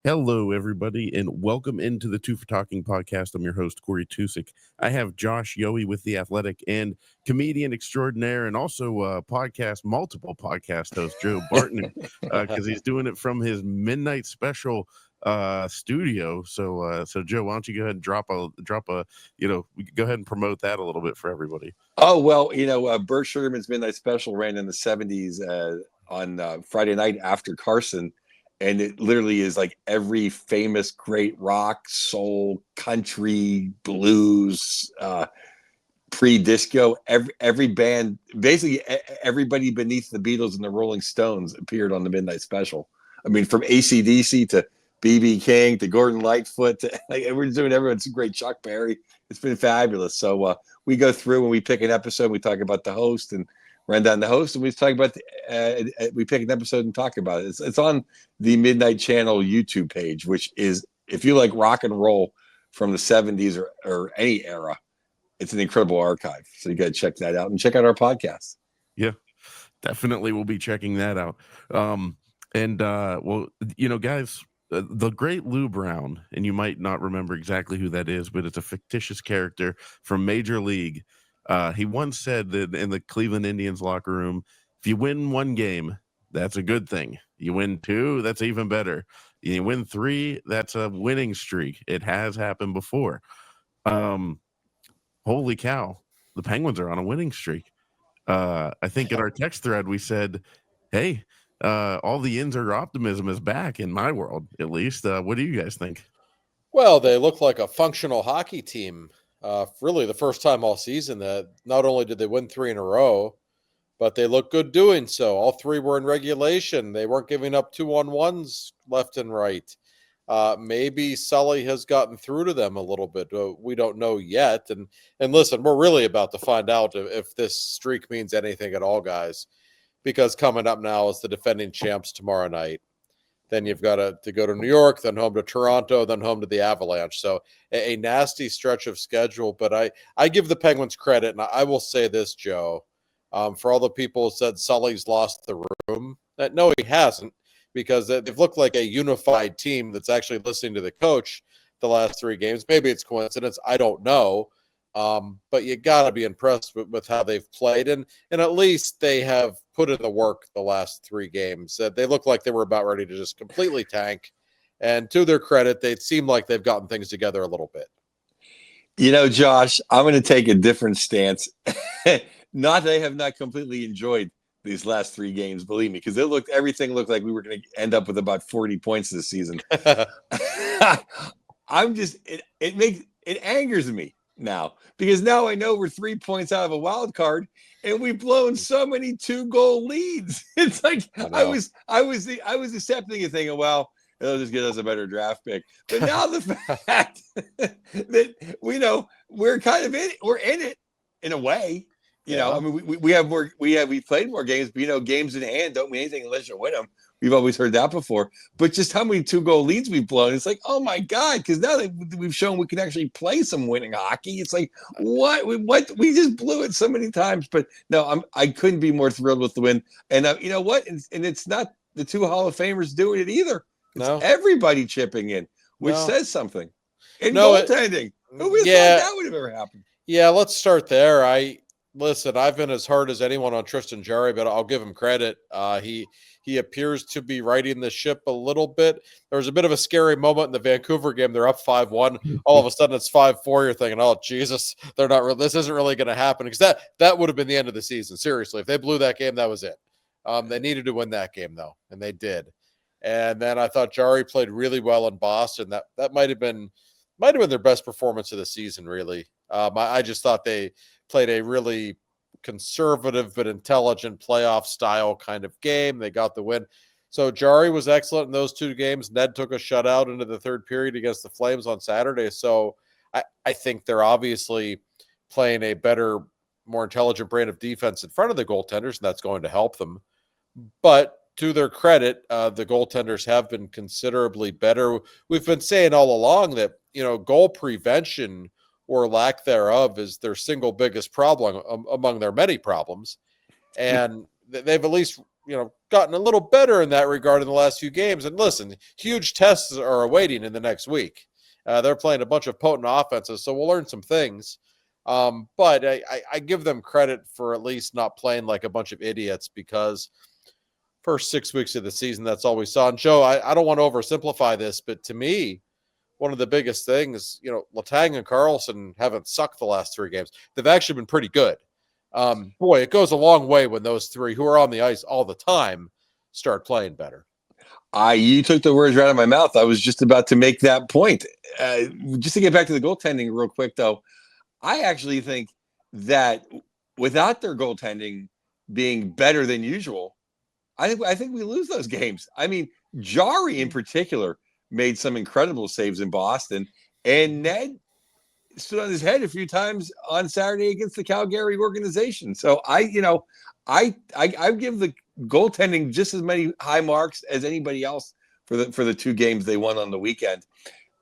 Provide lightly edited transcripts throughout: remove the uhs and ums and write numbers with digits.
Hello, everybody, and welcome into the Two for Talking podcast. I'm your host, Corey Tusick. I have Josh Yohe with The Athletic and comedian extraordinaire and also multiple podcast host, Joe Barton, because he's doing it from his midnight special studio. So Joe, why don't you go ahead and drop a, we could go ahead and promote that a little bit for everybody. Oh, well, Bert Sugarman's Midnight Special ran in the 70s on Friday night after Carson. And it literally is like every famous great rock, soul, country, blues, pre-disco, every band, basically everybody beneath the Beatles and the Rolling Stones appeared on the Midnight Special. I mean, from AC/DC to B.B. King to Gordon Lightfoot to we're doing everyone's great Chuck Berry. It's been fabulous. So we go through and we pick an episode. We talk about the host and run down the host, and we talk about we pick an episode and talk about it. It's on the Midnight Channel YouTube page, which is, if you like rock and roll from the 70s or any era, it's an incredible archive. So you got to check that out and check out our podcast. Yeah, definitely. We'll be checking that out. Guys, the great Lou Brown, and you might not remember exactly who that is, but it's a fictitious character from Major League. He once said that in the Cleveland Indians locker room, if you win one game, that's a good thing. You win two, that's even better. You win three, that's a winning streak. It has happened before. Holy cow, the Penguins are on a winning streak. I think in our text thread we said, hey, all the Yinzer optimism is back in my world, at least. What do you guys think? Well, they look like a functional hockey team. Really the first time all season that not only did they win 3 in a row, but they look good doing so. All 3 were in regulation. They weren't giving up 2-on-1s left and right. Maybe Sully has gotten through to them a little bit. We don't know yet. And listen, we're really about to find out if this streak means anything at all, guys, because coming up now is the defending champs tomorrow night. Then you've got to go to New York, then home to Toronto, then home to the Avalanche. So a nasty stretch of schedule. But I give the Penguins credit, and I will say this, Joe, for all the people who said Sully's lost the room. No, he hasn't, because they've looked like a unified team that's actually listening to the coach the last 3 games. Maybe it's coincidence. I don't know. But you got to be impressed with how they've played. And at least they have put in the work the last 3 games. They look like they were about ready to just completely tank. And to their credit, they seem like they've gotten things together a little bit. Josh, I'm going to take a different stance. Not that I have not completely enjoyed these last 3 games, believe me, because everything looked like we were going to end up with about 40 points this season. It angers me now, because now I know we're 3 points out of a wild card and we've blown so many 2-goal leads. It's like I was accepting it, thinking, well, it'll just get us a better draft pick. But now the fact that we're kind of we're in it in a way. I mean, we played more games, but games in hand don't mean anything unless you win them. We've always heard that before. But just how many 2-goal leads we've blown, it's like, oh my God, because now that we've shown we can actually play some winning hockey, it's like, what we just blew it so many times. But no, I couldn't be more thrilled with the win. And you know what? And it's not the 2 Hall of Famers doing it either. It's everybody chipping in, which says something. And goaltending. Who would have thought that would have ever happened? Yeah, let's start there. Listen, I've been as hard as anyone on Tristan Jarry, but I'll give him credit. He appears to be righting the ship a little bit. There was a bit of a scary moment in the Vancouver game. They're up 5-1. All of a sudden, it's 5-4. You're thinking, oh, Jesus, they're not. This isn't really going to happen, because that would have been the end of the season. Seriously, if they blew that game, that was it. They needed to win that game, though, and they did. And then I thought Jarry played really well in Boston. That might have been their best performance of the season, really. I just thought they played a really conservative but intelligent playoff style kind of game. They got the win. So Jarry was excellent in those 2 games. Ned took a shutout into the 3rd period against the Flames on Saturday. So I think they're obviously playing a better, more intelligent brand of defense in front of the goaltenders, and that's going to help them. But to their credit, the goaltenders have been considerably better. We've been saying all along that, goal prevention or lack thereof is their single biggest problem among their many problems. And they've at least, gotten a little better in that regard in the last few games. And listen, huge tests are awaiting in the next week. They're playing a bunch of potent offenses, so we'll learn some things. But I give them credit for at least not playing like a bunch of idiots, because first 6 weeks of the season, that's all we saw. And Joe, I don't want to oversimplify this, but to me, one of the biggest things, Letang and Carlson haven't sucked the last 3 games. They've actually been pretty good. Boy, it goes a long way when those 3 who are on the ice all the time start playing better. You took the words right out of my mouth. I was just about to make that point. Just to get back to the goaltending real quick, though, I actually think that without their goaltending being better than usual, I think we lose those games. I mean, Jari in particular made some incredible saves in Boston, and Ned stood on his head a few times on Saturday against the Calgary organization. So I give the goaltending just as many high marks as anybody else for the 2 games they won on the weekend.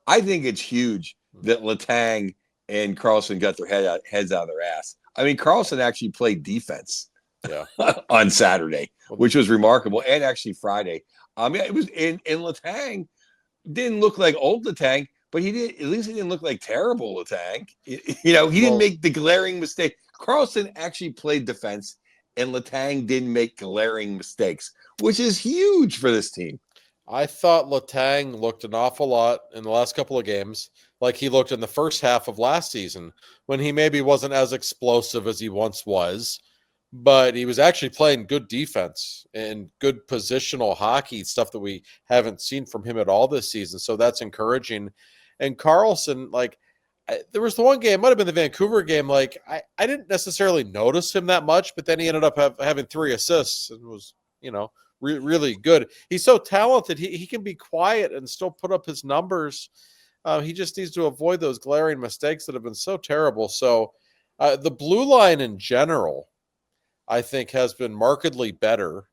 I think it's huge that Letang and Carlson got their heads out of their ass. I mean, Carlson actually played defense on Saturday, which was remarkable, and actually Friday. It was in Letang didn't look like old Letang, but at least he didn't look like terrible Letang. He didn't make the glaring mistake. Carlson actually played defense, and Letang didn't make glaring mistakes, which is huge for this team. I thought Letang looked an awful lot in the last couple of games like he looked in the first half of last season, when he maybe wasn't as explosive as he once was, but he was actually playing good defense and good positional hockey, stuff that we haven't seen from him at all this season. So that's encouraging. And Carlson, there was the one game, it might have been the Vancouver game, I didn't necessarily notice him that much, but then he ended up having 3 assists and was, really good. He's so talented. He can be quiet and still put up his numbers. He just needs to avoid those glaring mistakes that have been so terrible. So the blue line in general, I think, has been markedly better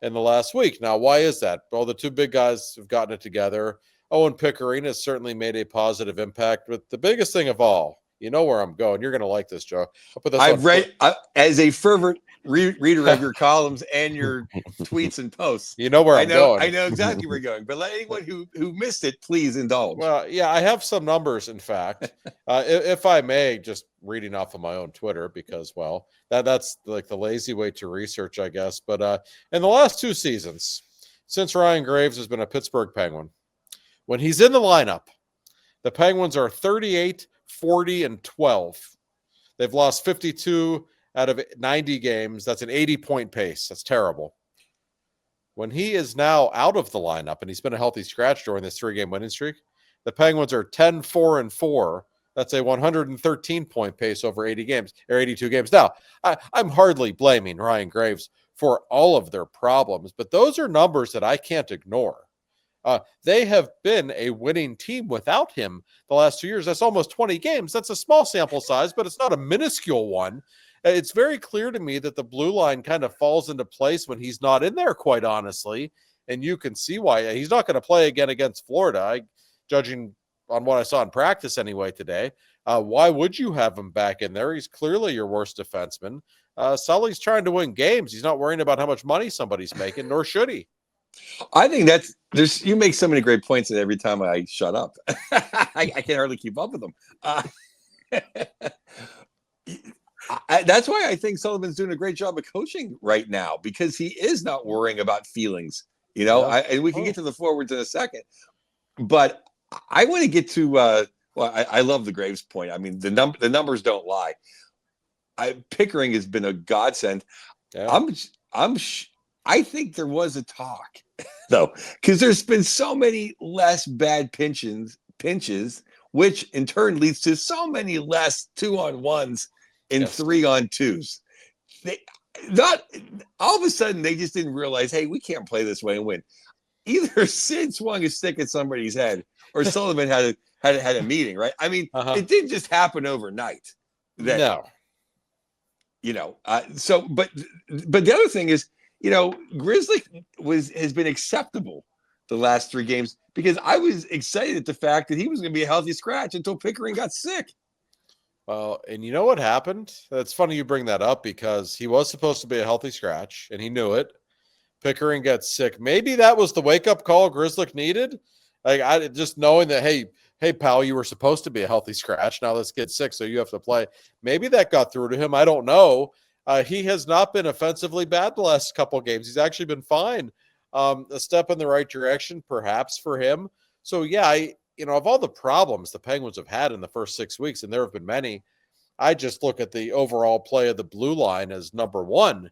in the last week. Now, why is that? Well, the 2 big guys have gotten it together. Owen Pickering has certainly made a positive impact. But the biggest thing of all, you know where I'm going. You're going to like this, Joe. I've read as a fervent reader of your columns and your tweets and posts. You know where I'm going. I know exactly where you're going. But let anyone who missed it, please indulge. Well, yeah, I have some numbers, in fact. If I may, just reading off of my own Twitter, because, well, that's like the lazy way to research, I guess. But in the last 2 seasons, since Ryan Graves has been a Pittsburgh Penguin, when he's in the lineup, the Penguins are 38, 40, and 12. They've lost 52 out of 90 games. That's an 80-point pace. That's terrible. When he is now out of the lineup, and he's been a healthy scratch during this 3-game winning streak, the Penguins are 10, 4, and 4. That's a 113-point pace over 80 games or 82 games. Now, I'm hardly blaming Ryan Graves for all of their problems, but those are numbers that I can't ignore. They have been a winning team without him the last 2 years. That's almost 20 games. That's a small sample size, but it's not a minuscule one. It's very clear to me that the blue line kind of falls into place when he's not in there, quite honestly. And you can see why. He's not going to play again against Florida, judging on what I saw in practice anyway today. Why would you have him back in there? He's clearly your worst defenseman. Sully's trying to win games. He's not worrying about how much money somebody's making, nor should he. I think you make so many great points that every time I shut up, I can hardly keep up with them. That's why I think Sullivan's doing a great job of coaching right now, because he is not worrying about feelings, and we can get to the forwards in a second, but I want to get to, I love the Graves point. I mean, the numbers don't lie. Pickering has been a godsend. Yeah. I think there was a talk though, because there's been so many less bad pinches, which in turn leads to so many less 2-on-1s and 3-on-2s. Not all of a sudden they just didn't realize, hey, we can't play this way and win. Either Sid swung a stick at somebody's head, or Sullivan had a meeting, right? I mean, It didn't just happen overnight. No. But the other thing is, Grizzly has been acceptable the last 3 games, because I was excited at the fact that he was going to be a healthy scratch until Pickering got sick. Well, and you know what happened? It's funny you bring that up, because he was supposed to be a healthy scratch, and he knew it. Pickering gets sick. Maybe that was the wake-up call Grzelcyk needed. Like, I just knowing that, hey, pal, you were supposed to be a healthy scratch. Now let's get sick, so you have to play. Maybe that got through to him. I don't know. He has not been offensively bad the last couple of games. He's actually been fine. A step in the right direction, perhaps, for him. So, yeah, of all the problems the Penguins have had in the first 6 weeks, and there have been many, I just look at the overall play of the blue line as number one.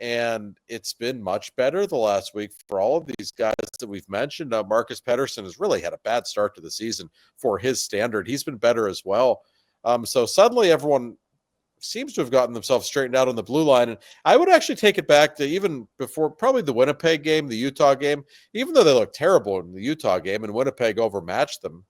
And it's been much better the last week for all of these guys that we've mentioned. Marcus Pettersson has really had a bad start to the season for his standard. He's been better as well. So suddenly everyone seems to have gotten themselves straightened out on the blue line. And I would actually take it back to even before probably the Winnipeg game, the Utah game, even though they looked terrible in the Utah game and Winnipeg overmatched them.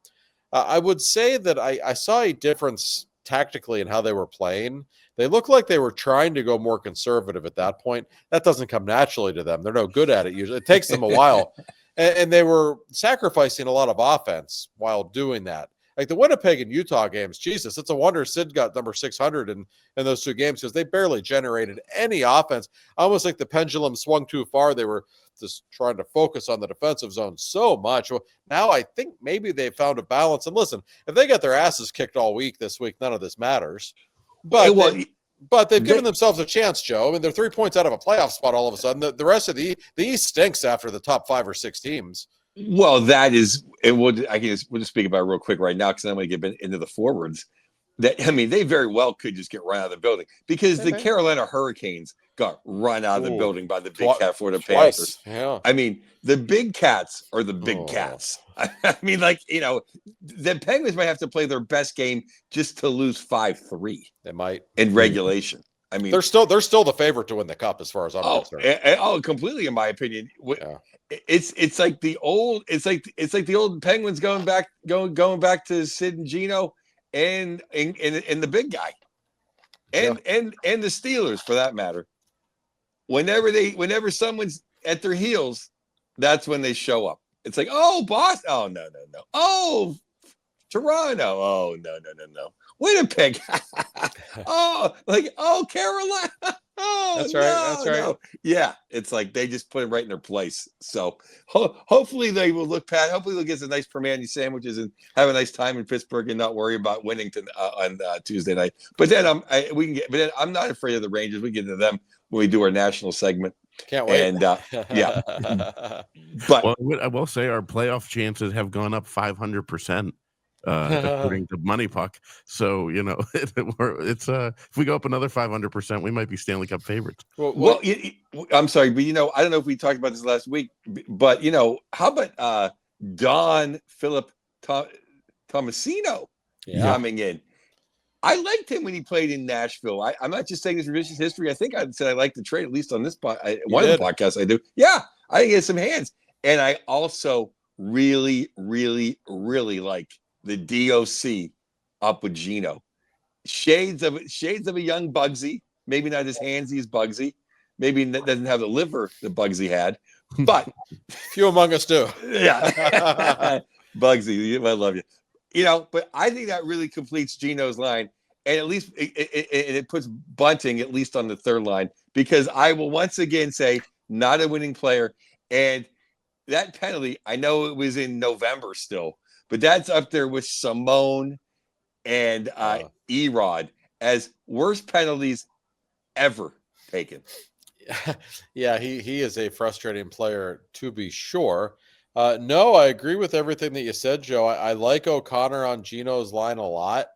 I would say that I saw a difference tactically in how they were playing. They looked like they were trying to go more conservative at that point. That doesn't come naturally to them. They're no good at it usually. It takes them a while. And they were sacrificing a lot of offense while doing that. Like the Winnipeg and Utah games, Jesus, it's a wonder Sid got number 600 in those two games because they barely generated any offense. Almost like the pendulum swung too far. They were just trying to focus on the defensive zone so much. Well, now I think maybe they found a balance. And listen, if they got their asses kicked all week this week, none of this matters. But they've given themselves a chance, Joe. I mean, they're 3 points out of a playoff spot all of a sudden. The rest of the East stinks after the top 5 or 6 teams. Well, that is, and we'll just speak about it real quick right now because I'm going to get into the forwards. They very well could just get run out of the building because the Carolina Hurricanes got run out of the building by the Big Cat Florida Panthers. Yeah. I mean, the big cats are the big cats. I mean, the Penguins might have to play their best game just to lose 5-3. They might in regulation. I mean, they're still the favorite to win the cup as far as I'm concerned. Completely, in my opinion. Yeah. It's like the old Penguins going back to Sid and Gino and the big guy, and the Steelers for that matter. Whenever someone's at their heels, that's when they show up. It's like, oh, Boston, oh no, oh, Toronto, oh no, Winnipeg, oh Carolina, oh that's right. No. Yeah, it's like they just put it right in their place. So hopefully they will look past. Hopefully they'll get some nice Permani sandwiches and have a nice time in Pittsburgh and not worry about winning on Tuesday night. But then I'm not afraid of the Rangers. We get into them when we do our national segment. Can't wait. And yeah, but I will say our playoff chances have gone up 500%. According to Money Puck. So, it's if we go up another 500%, we might be Stanley Cup favorites. Well, I'm sorry, but I don't know if we talked about this last week, but how about Don Philip Tomasino coming in? I liked him when he played in Nashville. I'm not just saying this revisionist history. I think I said I like the trade, at least on this one of the podcasts I do. Yeah, I think he has some hands. And I also really, really, really like the DOC up with Gino. Shades of a young Bugsy. Maybe not as handsy as Bugsy. Maybe doesn't have the liver that Bugsy had. But few among us do. Yeah. Bugsy, I love you. But I think that really completes Gino's line. And at least it puts Bunting at least on the third line. Because I will once again say, not a winning player. And that penalty, I know it was in November still, but that's up there with Simone and Erod as worst penalties ever taken. Yeah, he is a frustrating player to be sure. No, I agree with everything that you said, Joe. I like O'Connor on Gino's line a lot.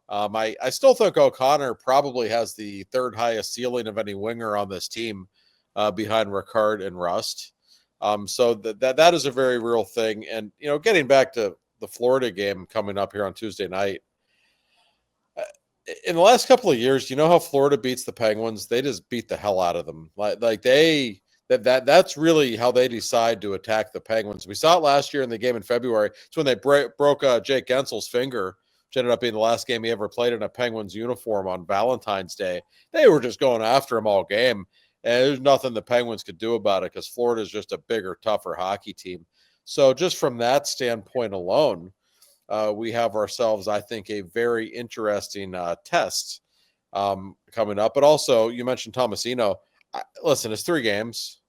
I still think O'Connor probably has the third highest ceiling of any winger on this team behind Ricard and Rust. So that is a very real thing. And, getting back to the Florida game coming up here on Tuesday night. In the last couple of years, how Florida beats the Penguins? They just beat the hell out of them. That's really how they decide to attack the Penguins. We saw it last year in the game in February. It's when they broke Jake Gensel's finger, which ended up being the last game he ever played in a Penguins uniform on Valentine's Day. They were just going after him all game, and there's nothing the Penguins could do about it because Florida is just a bigger, tougher hockey team. So just from that standpoint alone, we have ourselves, I think, a very interesting test coming up. But also, you mentioned Tomasino. Listen, it's 3 games.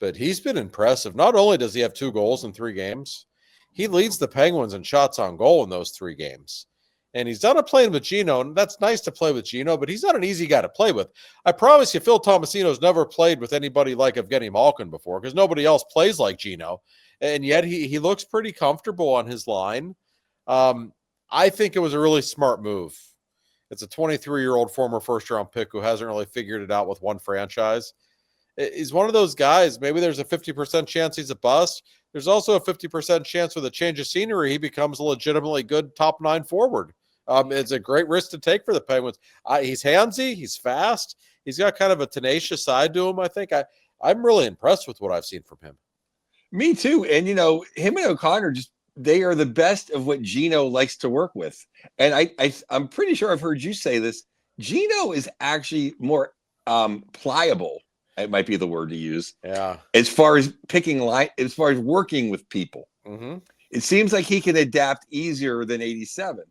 but he's been impressive. Not only does he have 2 goals in 3 games, he leads the Penguins in shots on goal in those 3 games. And he's done it playing with Gino, and that's nice to play with Gino, but he's not an easy guy to play with. I promise you, Phil Tomasino's never played with anybody like Evgeny Malkin before because nobody else plays like Gino, and yet he looks pretty comfortable on his line. I think it was a really smart move. It's a 23-year-old former first-round pick who hasn't really figured it out with one franchise. He's one of those guys, maybe there's a 50% chance he's a bust. There's also a 50% chance with a change of scenery, he becomes a legitimately good top 9 forward. It's a great risk to take for the Penguins. He's handsy. He's fast. He's got kind of a tenacious side to him, I think. I'm really impressed with what I've seen from him. Me too. And, him and O'Connor, they are the best of what Gino likes to work with. And I'm pretty sure I've heard you say this. Gino is actually more pliable. It might be the word to use. Yeah. As far as as far as working with people. Mm-hmm. It seems like he can adapt easier than 87.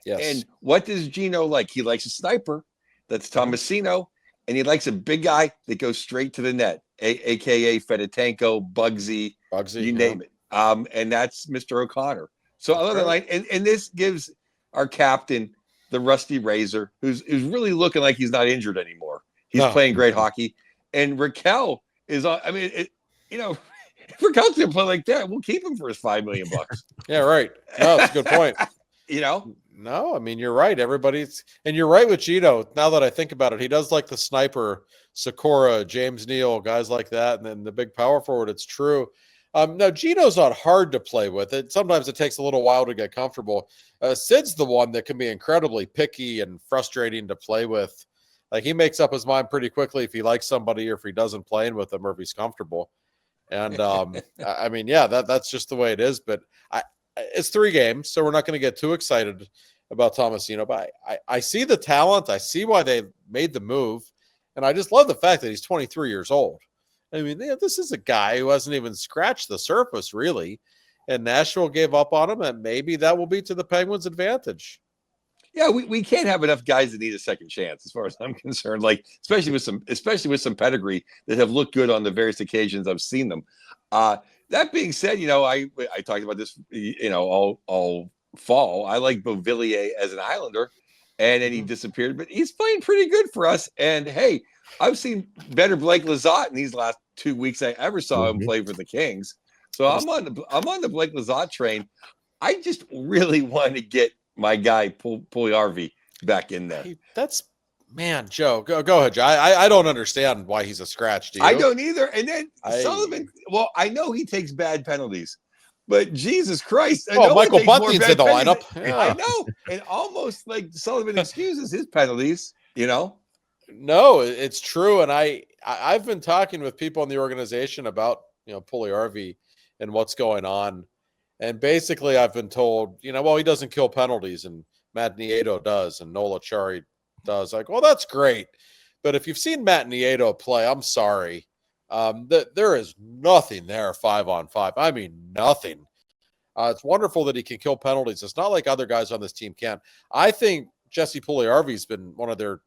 Yes. And what does Gino like? He likes a sniper. That's Tomasino. And he likes a big guy that goes straight to the net, a.k.a. Fedotenko, Bugsy, you name it. And that's Mr. O'Connor. So I love that line. And this gives our captain, the Rusty Razor, who's really looking like he's not injured anymore. He's playing great hockey. And Raquel is on. I mean, if Raquel's going to play like that, we'll keep him for his $5 million. Yeah, right. No, that's a good point. No, I mean, you're right. And you're right with Gino. Now that I think about it, he does like the sniper, Sikora, James Neal, guys like that. And then the big power forward, it's true. Now, Gino's not hard to play with. Sometimes it takes a little while to get comfortable. Sid's the one that can be incredibly picky and frustrating to play with. Like, he makes up his mind pretty quickly if he likes somebody or if he doesn't play with them or if he's comfortable. And, I mean, yeah, that's just the way it is. But it's 3 games, so we're not going to get too excited about Tomasino. But I see the talent. I see why they made the move. And I just love the fact that he's 23 years old. I mean, this is a guy who hasn't even scratched the surface, really. And Nashville gave up on him, and maybe that will be to the Penguins' advantage. Yeah, we can't have enough guys that need a second chance, as far as I'm concerned. Like, especially with some pedigree that have looked good on the various occasions I've seen them. That being said, I talked about this, all fall. I like Beauvillier as an Islander, and then he disappeared, but he's playing pretty good for us. And hey, I've seen better Blake Lizotte in these last 2 weeks I ever saw him play for the Kings. So I'm on the Blake Lizotte train. I just really want to get my guy Puljujärvi back in there. Man, Joe, go ahead, Joe. I don't understand why he's a scratch. Do you? I don't either. And then Sullivan. Well, I know he takes bad penalties, but Jesus Christ! Michael Bunting's in the lineup. Yeah. I know, and almost like Sullivan excuses his penalties. No, it's true. And I've been talking with people in the organization about Puljujärvi and what's going on. And basically, I've been told, he doesn't kill penalties, and Matt Nieto does, and Nola Chari does. Like, well, that's great. But if you've seen Matt Nieto play, I'm sorry. There is nothing there 5-on-5. I mean, nothing. It's wonderful that he can kill penalties. It's not like other guys on this team can. I think Jesse Puljujärvi's been one of their,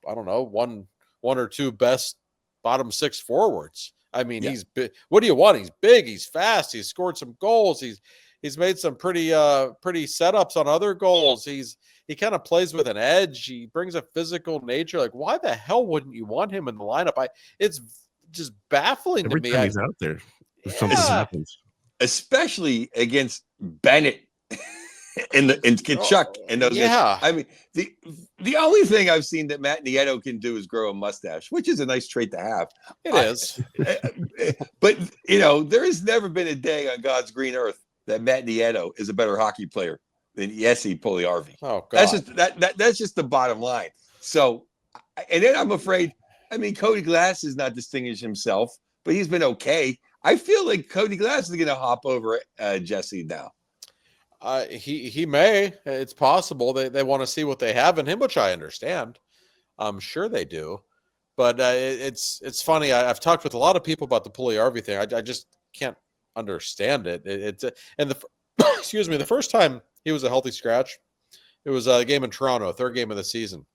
one or two best bottom 6 forwards. I mean, He's big. What do you want? He's big. He's fast. He's scored some goals. He's made some pretty setups on other goals. He kind of plays with an edge. He brings a physical nature. Like, why the hell wouldn't you want him in the lineup? It's just baffling every to me. Time he's out there, something happens. Especially against Bennett and Kachuk and those guys. I mean, the only thing I've seen that Matt Nieto can do is grow a mustache, which is a nice trait to have. It is. But there has never been a day on God's green earth that Matt Nieto is a better hockey player than Jesse Puljujärvi. Oh, God. That's just the bottom line. So, and then I'm afraid, Cody Glass has not distinguished himself, but he's been okay. I feel like Cody Glass is going to hop over Jesse now. He may. It's possible. They want to see what they have in him, which I understand. I'm sure they do. But it's funny. I've talked with a lot of people about the Puljujärvi thing. I just can't understand it. Excuse me, the first time he was a healthy scratch, it was a game in Toronto, 3rd game of the season.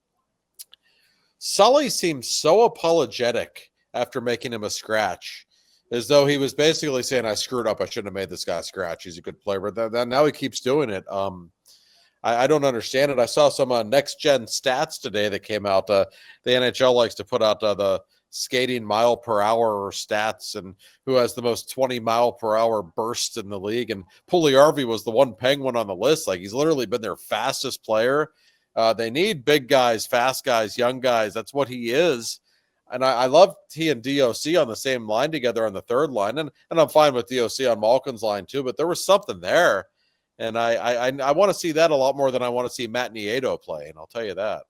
Sully seemed so apologetic after making him a scratch. as though he was basically saying, I screwed up. I shouldn't have made this guy scratch. He's a good player. But now he keeps doing it. I don't understand it. I saw some next-gen stats today that came out. The NHL likes to put out the skating mile per hour stats and who has the most 20-mile-per-hour bursts in the league. And Puljujarvi was the one Penguin on the list. Like, he's literally been their fastest player. They need big guys, fast guys, young guys. That's what he is. And I love he and DOC on the same line together on the third line. And I'm fine with DOC on Malkin's line too, but there was something there. And I want to see that a lot more than I want to see Matt Nieto play. And I'll tell you that.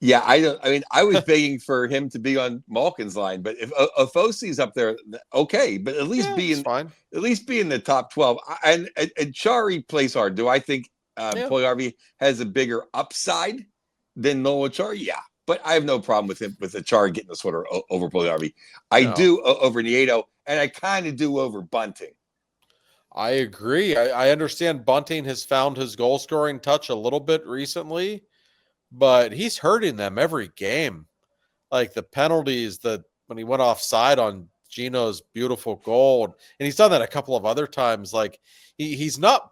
Yeah, I was begging for him to be on Malkin's line, but if Ofosi's up there, okay, but at least be in the top 12. And Chari plays hard. Do I think Puljujarvi has a bigger upside than Noah Chari? Yeah, but I have no problem with him with the Chari getting the sweater over Puljujarvi. I do over Nieto, and I kind of do over Bunting. I agree. I understand Bunting has found his goal scoring touch a little bit recently, but he's hurting them every game. Like the penalties when he went offside on Gino's beautiful goal, and he's done that a couple of other times. Like he's not,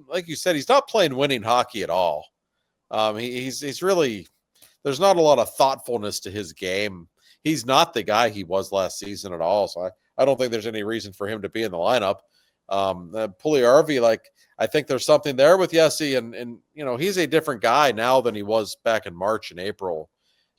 like you said, he's not playing winning hockey at all. He's really, there's not a lot of thoughtfulness to his game. He's not the guy he was last season at all. So I don't think there's any reason for him to be in the lineup. Puljujarvi, like, I think there's something there with Yessi, and he's a different guy now than he was back in March and April.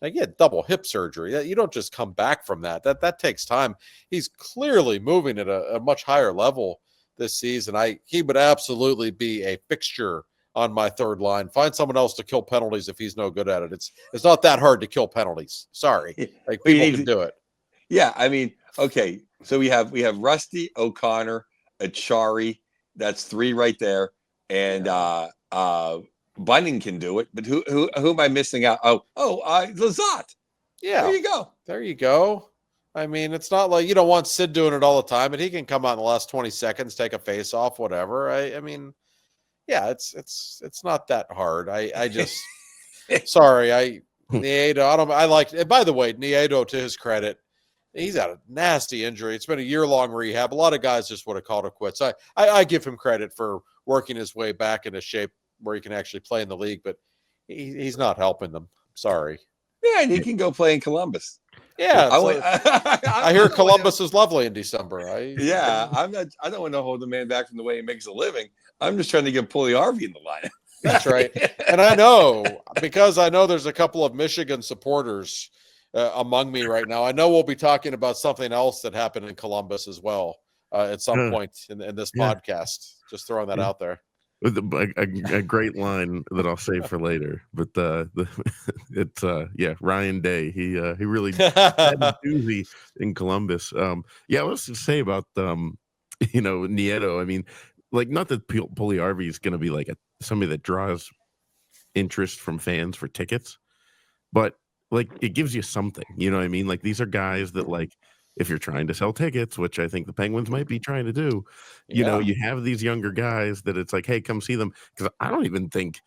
Like, he had double hip surgery. You don't just come back from that. That takes time. He's clearly moving at a much higher level this season. He would absolutely be a fixture on my third line. Find someone else to kill penalties if he's no good at it. It's not that hard to kill penalties. Sorry, like people can do it. Yeah, I mean, okay. So we have Rusty, O'Connor, Achari. That's 3 right there, and Bunning can do it. But who am I missing out? Lizotte. Yeah, there you go. I mean, it's not like you don't want Sid doing it all the time, but he can come out in the last 20 seconds, take a face off, whatever. I mean, yeah, it's not that hard. I just sorry, Nieto. I like. And by the way, Nieto, to his credit, he's had a nasty injury. It's been a year-long rehab. A lot of guys just would have called it quits. I give him credit for working his way back into shape where he can actually play in the league, but he's not helping them. Sorry. Yeah, and he can go play in Columbus. Yeah, I hear Columbus is lovely in December. I don't want to hold the man back from the way he makes a living. I'm just trying to get Puljujarvi in the lineup. That's right. And I know, because I know there's a couple of Michigan supporters among me right now. I know we'll be talking about something else that happened in Columbus as well at some point in this podcast. Just throwing that out there. With a great line that I'll save for later, but it's Ryan Day. He really had a doozy in Columbus. Let's just say about Nieto. I mean, like, not that Puljujarvi is going to be like somebody that draws interest from fans for tickets, but like, it gives you something. You know what I mean? Like, these are guys that, like, if you're trying to sell tickets, which I think the Penguins might be trying to do, you have these younger guys that it's like, hey, come see them. Because I don't even think,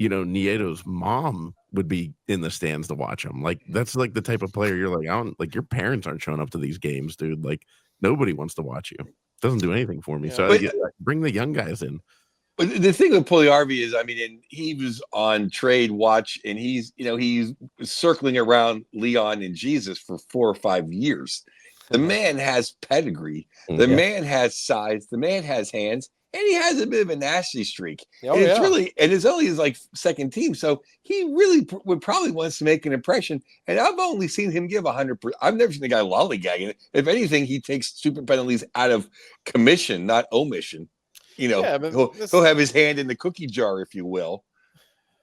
Nieto's mom would be in the stands to watch him. Like, that's like the type of player you're like, your parents aren't showing up to these games, dude. Like, nobody wants to watch you. Doesn't do anything for me. So bring the young guys in. But the thing with Puljujarvi is, I mean, and he was on trade watch, and he's circling around Leon and Jesus for 4 or 5 years. The man has pedigree. The man has size. The man has hands, and he has a bit of a nasty streak. And it's only his like second team, so he really would probably wants to make an impression. And I've only seen him give 100%. I've never seen the guy lollygagging. If anything, he takes stupid penalties out of commission, not omission. He'll have his hand in the cookie jar, if you will.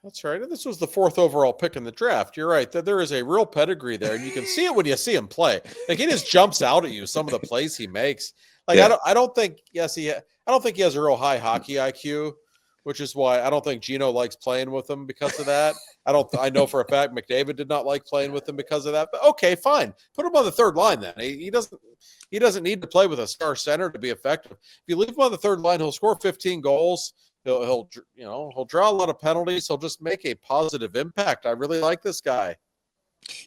That's right. And this was the 4th overall pick in the draft. You're right. There is a real pedigree there, and you can see it when you see him play. Like, he just jumps out at you, some of the plays he makes. Like, I don't think he has a real high hockey IQ, which is why I don't think Gino likes playing with him because of that. I know for a fact McDavid did not like playing with him because of that. But okay, fine. Put him on the third line then. He doesn't need to play with a star center to be effective. If you leave him on the third line, he'll score 15 goals. He'll draw a lot of penalties. He'll just make a positive impact. I really like this guy.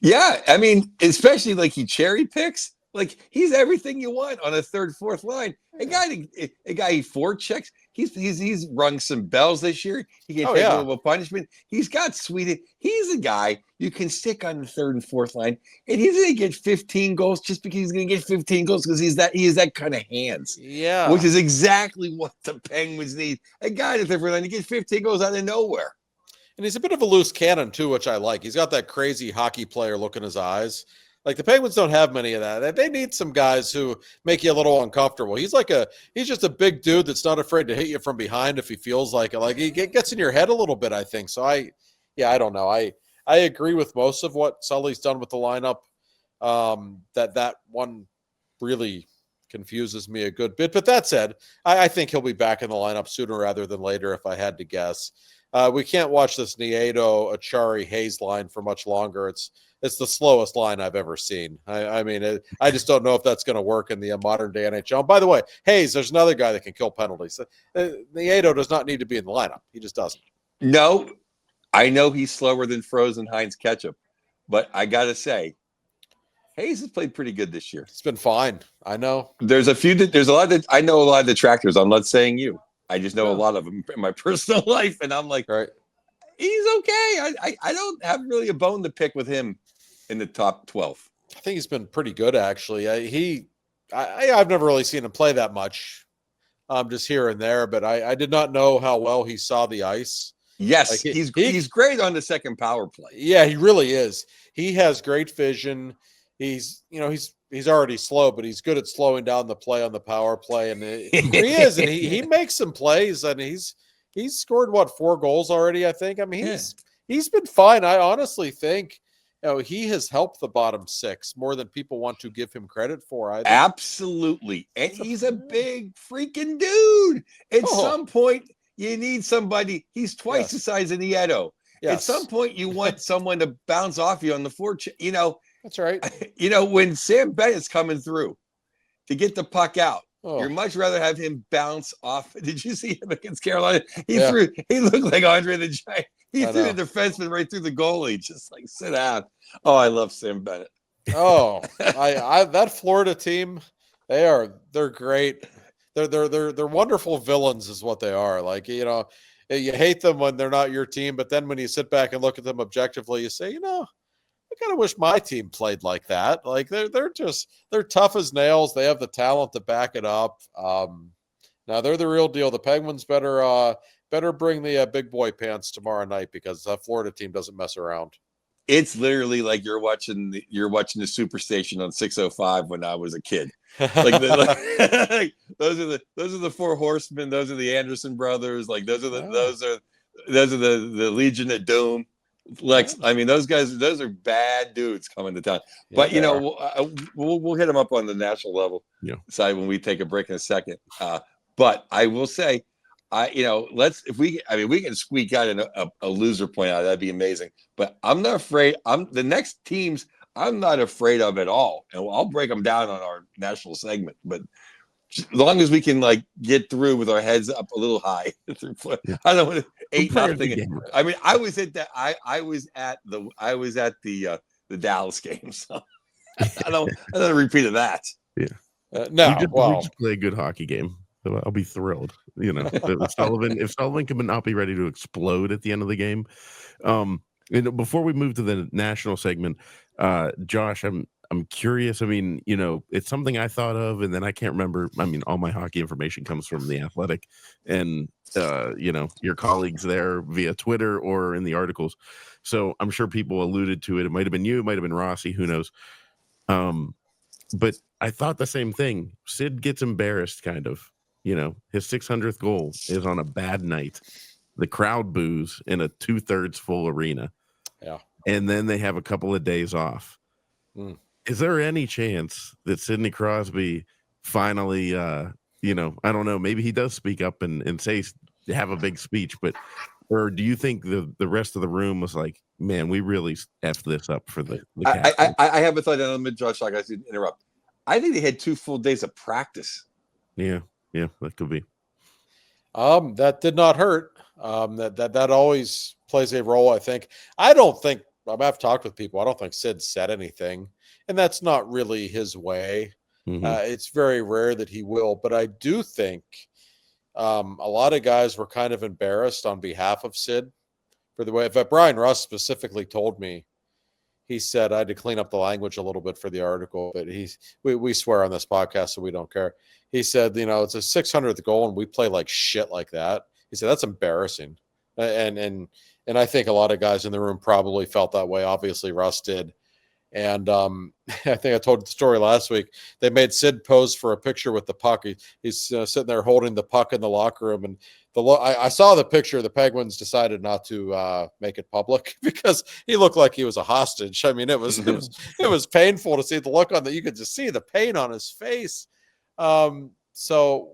Yeah, I mean, especially like he cherry picks. Like he's everything you want on a third, fourth line. A guy he forechecks. He's rung some bells this year. He can take a little punishment. He's got sweet. He's a guy you can stick on the third and fourth line, and he's going to get 15 goals just because he's going to get 15 goals because he has that kind of hands. Yeah, which is exactly what the Penguins need. A guy at the third line to get 15 goals out of nowhere. And he's a bit of a loose cannon too, which I like. He's got that crazy hockey player look in his eyes. Like the Penguins don't have many of that. They need some guys who make you a little uncomfortable. He's just a big dude that's not afraid to hit you from behind if he feels like it. Like he gets in your head a little bit, I think. So I don't know. I agree with most of what Sully's done with the lineup. That one really confuses me a good bit. But that said, I think he'll be back in the lineup sooner rather than later if I had to guess. We can't watch this Nieto, Achari, Hayes line for much longer. It's the slowest line I've ever seen. I mean, I just don't know if that's going to work in the modern day NHL. And by the way, Hayes, there's another guy that can kill penalties. Nieto does not need to be in the lineup. He just doesn't. No, I know he's slower than frozen Heinz ketchup, but I got to say, Hayes has played pretty good this year. It's been fine. I know. There's a lot of, I know a lot of detractors. I'm not saying you. I just know a lot of them in my personal life, and I'm like, right. He's okay. I don't have really a bone to pick with him in the top 12. I think he's been pretty good, actually. I've never really seen him play that much, just here and there, but I did not know how well he saw the ice. Yes, like he's great on the second power play. Yeah, he really is. He has great vision. He's already slow, but he's good at slowing down the play on the power play, and he is, and he makes some plays, and he's scored 4 goals already, I think. I mean, he's been fine. I honestly think he has helped the bottom 6 more than people want to give him credit for. Absolutely, and he's a big freaking dude. At some point, you need somebody. He's twice the size of Nieto. Yes. At some point, you want someone to bounce off you on the forecheck. That's right. When Sam Bennett's coming through to get the puck out, you'd much rather have him bounce off. Did you see him against Carolina? He looked like Andre the Giant. He threw the defenseman right through the goalie, just like sit down. Oh, I love Sam Bennett. Oh, that Florida team, they're great. They're wonderful villains, is what they are. Like, you hate them when they're not your team, but then when you sit back and look at them objectively, you say, I kind of wish my team played like that. Like they're tough as nails. They have the talent to back it up. Now they're the real deal. The Penguins better bring the big boy pants tomorrow night because that Florida team doesn't mess around. It's literally like you're watching the Superstation on 605 when I was a kid. Like those are the 4 horsemen. Those are the Anderson brothers. Like those are the Legion of Doom. Lex, I mean, those are bad dudes coming to town. But we'll hit them up on the national level side when we take a break in a second. But I will say, we can squeak out a loser point out. That'd be amazing. But I'm not afraid. The next teams I'm not afraid of at all, and I'll break them down on our national segment. But as long as we can get through with our heads up a little high, I don't want to 8-0. I mean, I was at that. I was at the Dallas game, so I don't repeat of that. Yeah, we just play a good hockey game. So I'll be thrilled. If Sullivan can not be ready to explode at the end of the game. Before we move to the national segment, Josh, I'm curious. I mean, it's something I thought of, and then I can't remember. I mean, all my hockey information comes from The Athletic, and your colleagues there via Twitter or in the articles. So I'm sure people alluded to it. It might have been you, it might have been Rossi, who knows. But I thought the same thing. Sid gets embarrassed, kind of. His 600th goal is on a bad night. The crowd boos in a 2/3 full arena. Yeah. And then they have a couple of days off. Is there any chance that Sidney Crosby finally, I don't know, maybe he does speak up and have a big speech, or do you think the rest of the room was like, man, we really effed this up for the I have a thought on the Josh, like I said, interrupt. I think they had 2 full days of practice. Yeah, that could be. That did not hurt. That always plays a role, I think. I don't think I've talked with people. I don't think Sid said anything, and that's not really his way. It's very rare that he will, but I do think a lot of guys were kind of embarrassed on behalf of Sid for the way. If Brian Russ specifically told me, he said I had to clean up the language a little bit for the article, but we swear on this podcast, so we don't care. He said, it's a 600th goal and we play like shit like that. He said that's embarrassing, and I think a lot of guys in the room probably felt that way. Obviously, Russ did. And I think I told the story last week. They made Sid pose for a picture with the puck. He's sitting there holding the puck in the locker room. And I saw the picture. The Penguins decided not to make it public because he looked like he was a hostage. I mean, it was painful to see the look on that. You could just see the pain on his face. So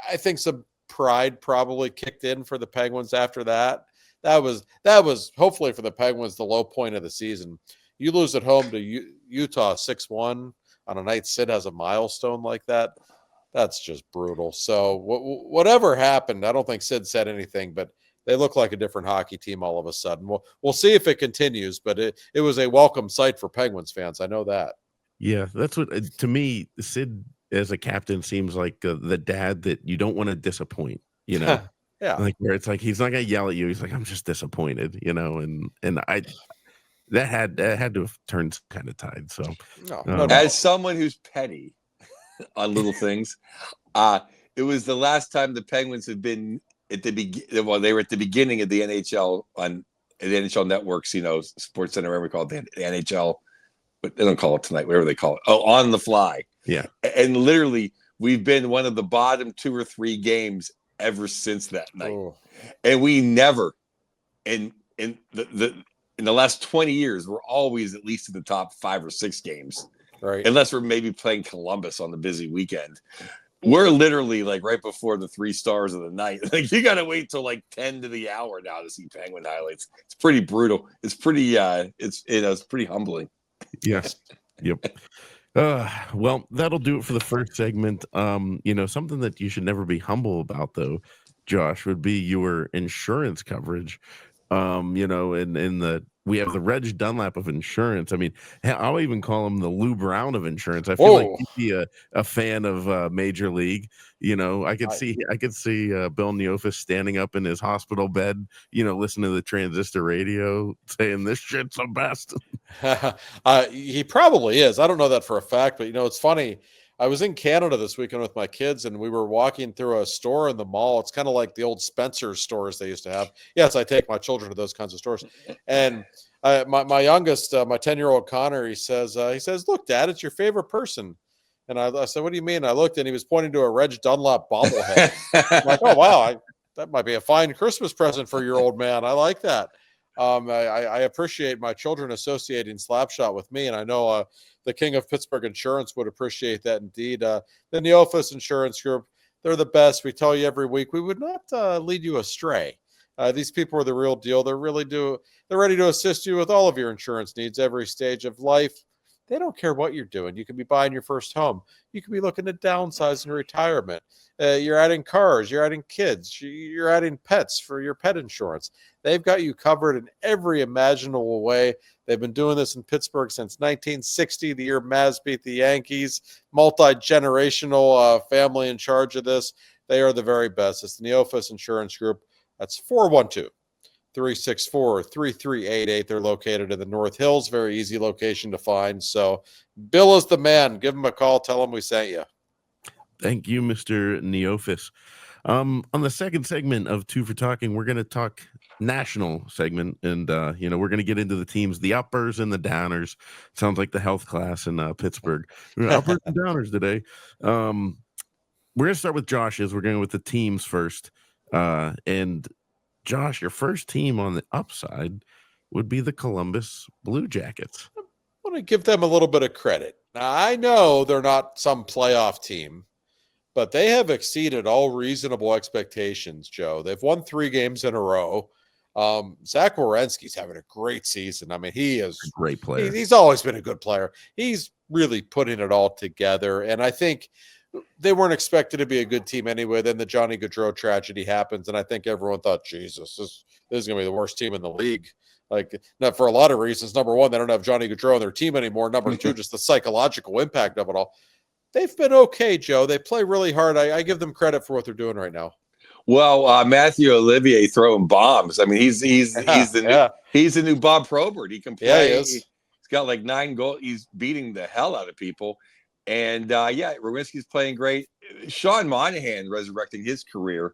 I think some pride probably kicked in for the Penguins after that. That was hopefully for the Penguins the low point of the season. You lose at home to Utah 6-1 on a night Sid has a milestone like that. That's just brutal. So whatever happened, I don't think Sid said anything, but they look like a different hockey team all of a sudden. We'll see if it continues, but it was a welcome sight for Penguins fans. I know that. Yeah, that's what to me, Sid as a captain seems like the dad that you don't want to disappoint. Yeah. Like where it's like he's not gonna yell at you. He's like, I'm just disappointed, and I. That had to have turned kind of tide. So, as someone who's petty on little things, it was the last time the Penguins had been at the beginning. Well, they were at the beginning of the NHL on the NHL networks. Sports Center, whatever we call it, the NHL, but they don't call it tonight. Whatever they call it. Oh, on the fly. Yeah, and literally, we've been one of the bottom 2 or 3 games ever since that night, and we never in the last 20 years, we're always at least in the top 5 or 6 games, right? Unless we're maybe playing Columbus on the busy weekend. We're literally like right before the 3 stars of the night. Like you got to wait till like 10 to the hour now to see Penguin highlights. It's pretty brutal. It's pretty, it's pretty humbling. Yes. Yep. Well, that'll do it for the first segment. Something that you should never be humble about, though, Josh, would be your insurance coverage. We have the Reg Dunlap of insurance. I mean, I'll even call him the Lou Brown of insurance. I feel like he'd be a fan of Major League. I could see Bill Neofus standing up in his hospital bed, listening to the transistor radio saying this shit's the best. He probably is. I don't know that for a fact, but it's funny. I was in Canada this weekend with my kids, and we were walking through a store in the mall. It's kind of like the old Spencer's stores they used to have. Yes, I take my children to those kinds of stores. And my youngest, my 10-year-old Connor, he says, "Look, Dad, it's your favorite person." And I said, "What do you mean?" I looked, and he was pointing to a Reg Dunlap bobblehead. I'm like, "Oh, wow, that might be a fine Christmas present for your old man. I like that." I appreciate my children associating Slapshot with me, and I know the king of Pittsburgh insurance would appreciate that indeed. The Neofus Insurance Group, they're the best. We tell you every week, we would not lead you astray. These people are the real deal. They're ready to assist you with all of your insurance needs, every stage of life. They don't care what you're doing. You could be buying your first home. You could be looking to downsize in retirement. You're adding cars. You're adding kids. You're adding pets for your pet insurance. They've got you covered in every imaginable way. They've been doing this in Pittsburgh since 1960, the year Mavs beat the Yankees. Multi-generational family in charge of this. They are the very best. It's the Neofus Insurance Group. That's 412-364-3388. They're located in the North Hills. Very easy location to find. So Bill is the man. Give him a call. Tell him we sent you. Thank you, Mr. Neofus. On the second segment of Two for Talking, we're going to talk national segment, and we're going to get into the teams, the uppers and the downers. Sounds like the health class in Pittsburgh. Uppers and downers today. We're going to start with Josh's. We're going with the teams first. And Josh, your first team on the upside would be the Columbus Blue Jackets. I want to give them a little bit of credit. Now, I know they're not some playoff team, but they have exceeded all reasonable expectations, Joe. They've won 3 games in a row. Zach Werenski's having a great season. I mean, he is a great player. He's always been a good player. He's really putting it all together. And I think they weren't expected to be a good team anyway. Then the Johnny Gaudreau tragedy happens, and I think everyone thought, Jesus, this is going to be the worst team in the league. Like, not for a lot of reasons. Number one, they don't have Johnny Gaudreau on their team anymore. Number two, just the psychological impact of it all. They've been okay, Joe. They play really hard. I give them credit for what they're doing right now. Well, Matthew Olivier throwing bombs. I mean, he's the new Bob Probert. He can play. Yeah, he is. He's got like 9 goals. He's beating the hell out of people. And Rowinski's playing great. Sean Monahan resurrecting his career,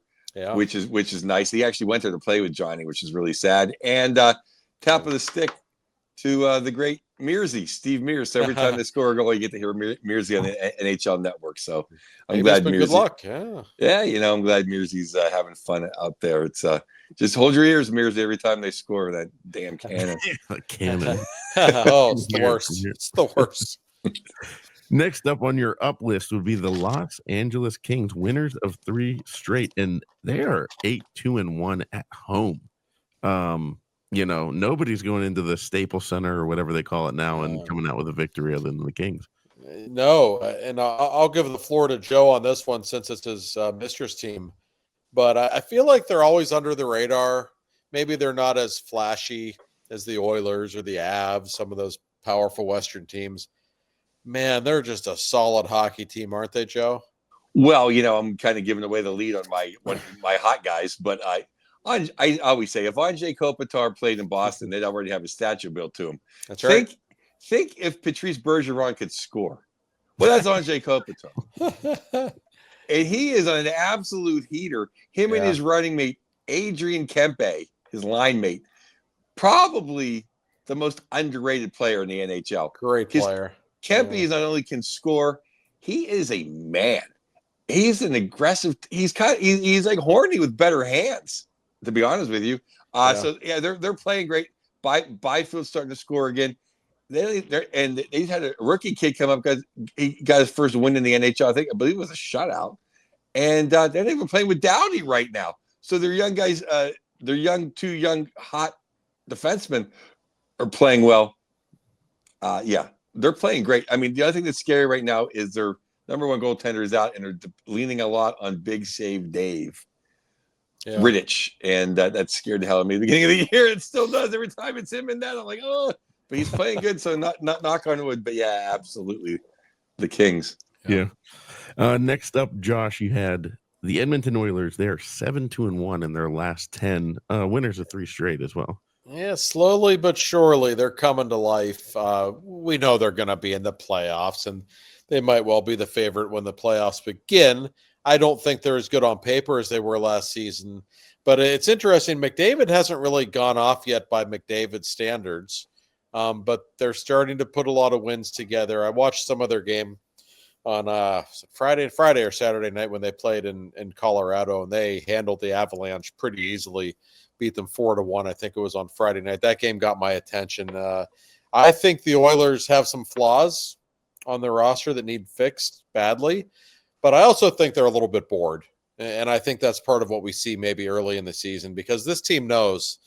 which is nice. He actually went there to play with Johnny, which is really sad. And top of the stick to the great Mearsy, Steve Mears. So every time they score a goal, you get to hear Mearsy on the NHL Network. So I'm glad Mearsy. Good luck. Yeah, I'm glad Mearsy's having fun out there. It's just hold your ears, Mearsy, every time they score that damn cannon. Cannon. Oh, it's the worst. It's the worst. Next up on your up list would be the Los Angeles Kings, winners of 3 straight, and they are 8-2-1 at home. Nobody's going into the Staples Center or whatever they call it now and coming out with a victory other than the Kings. No, and I'll give the floor to Joe on this one since it's his mistress team. But I feel like they're always under the radar. Maybe they're not as flashy as the Oilers or the Avs, some of those powerful Western teams. Man, they're just a solid hockey team, aren't they, Joe? Well, I'm kind of giving away the lead on my hot guys, but I always say if Andrzej Kopitar played in Boston, they'd already have a statue built to him. That's right. Think if Patrice Bergeron could score. Well, that's Andrzej Kopitar. And he is an absolute heater. Him and his running mate, Adrian Kempe, his line mate, probably the most underrated player in the NHL. Great player. Kempe is not only can score, he is a man. He's an aggressive. He's like horny with better hands, to be honest with you. They're playing great. Byfield's starting to score again. They had a rookie kid come up because he got his first win in the NHL. I believe it was a shutout, and they're not even playing with Downey right now. So their young guys, two young hot defensemen are playing well. They're playing great. I mean, the other thing that's scary right now is their number one goaltender is out, and they're leaning a lot on Big Save Dave Rittich, and that scared the hell out of me at the beginning of the year. It still does every time it's him and that. I'm like, oh, but he's playing good, so not knock on wood. But yeah, absolutely, the Kings. Yeah. Next up, Josh, you had the Edmonton Oilers. They're 7-2-1 in their last 10, winners of 3 straight as well. Yeah, slowly but surely they're coming to life. We know they're going to be in the playoffs, and they might well be the favorite when the playoffs begin. I don't think they're as good on paper as they were last season, but it's interesting. McDavid hasn't really gone off yet by McDavid standards, but they're starting to put a lot of wins together. I watched some of their game on Friday or Saturday night when they played in Colorado, and they handled the Avalanche pretty easily. Beat them 4-1. I think it was on Friday night. That game got my attention. I think the Oilers have some flaws on their roster that need fixed badly, but I also think they're a little bit bored. And I think that's part of what we see maybe early in the season, because this team knows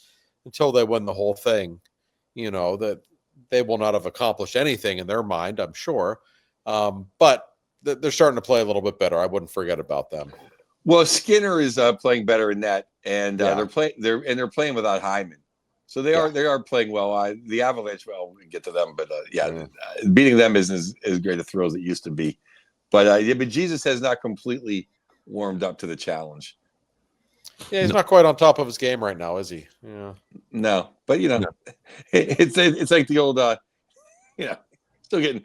until they win the whole thing, that they will not have accomplished anything in their mind, I'm sure. But they're starting to play a little bit better. I wouldn't forget about them. Well, Skinner is playing better in that, and they're playing without Hyman, so they are playing well. The Avalanche, well, we can get to them, but beating them isn't as great a thrill as it used to be. But Jesus has not completely warmed up to the challenge. Yeah, he's not quite on top of his game right now, is he? Yeah. No, but it's like the old, still getting.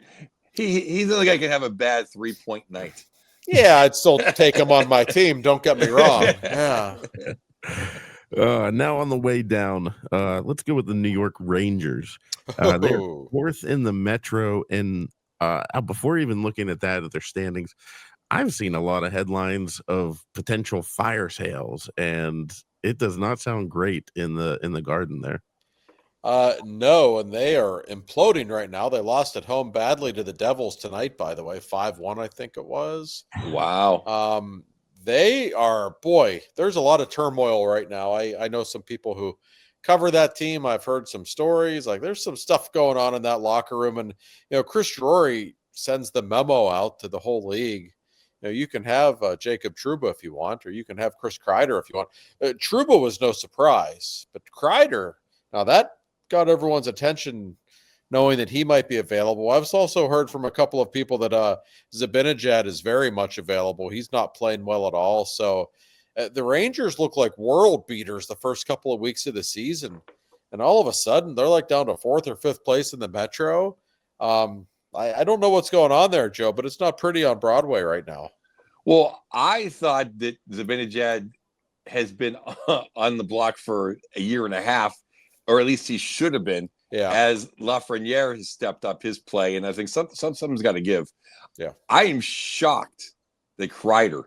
He's the only guy who can have a bad 3-point night. Yeah, I'd still take him on my team. Don't get me wrong. Yeah. Now on the way down, let's go with the New York Rangers. They're 4th in the Metro, and before even looking at their standings, I've seen a lot of headlines of potential fire sales, and it does not sound great in the Garden there. No, and they are imploding right now. They lost at home badly to the Devils tonight, by the way, 5-1, I think it was. Wow. They are, there's a lot of turmoil right now. I know some people who cover that team. I've heard some stories. Like, there's some stuff going on in that locker room. And, Chris Drury sends the memo out to the whole league, You can have Jacob Trouba if you want, or you can have Chris Kreider if you want. Trouba was no surprise, but Kreider, now that got everyone's attention, knowing that he might be available. I've also heard from a couple of people that Zibanejad is very much available. He's not playing well at all. So the Rangers look like world beaters the first couple of weeks of the season. And all of a sudden, they're like down to 4th or 5th place in the Metro. I don't know what's going on there, Joe, but it's not pretty on Broadway right now. Well, I thought that Zibanejad has been on the block for a year and a half, or at least he should have been, as Lafreniere has stepped up his play, and I think something's got to give. Yeah, I am shocked that Kreider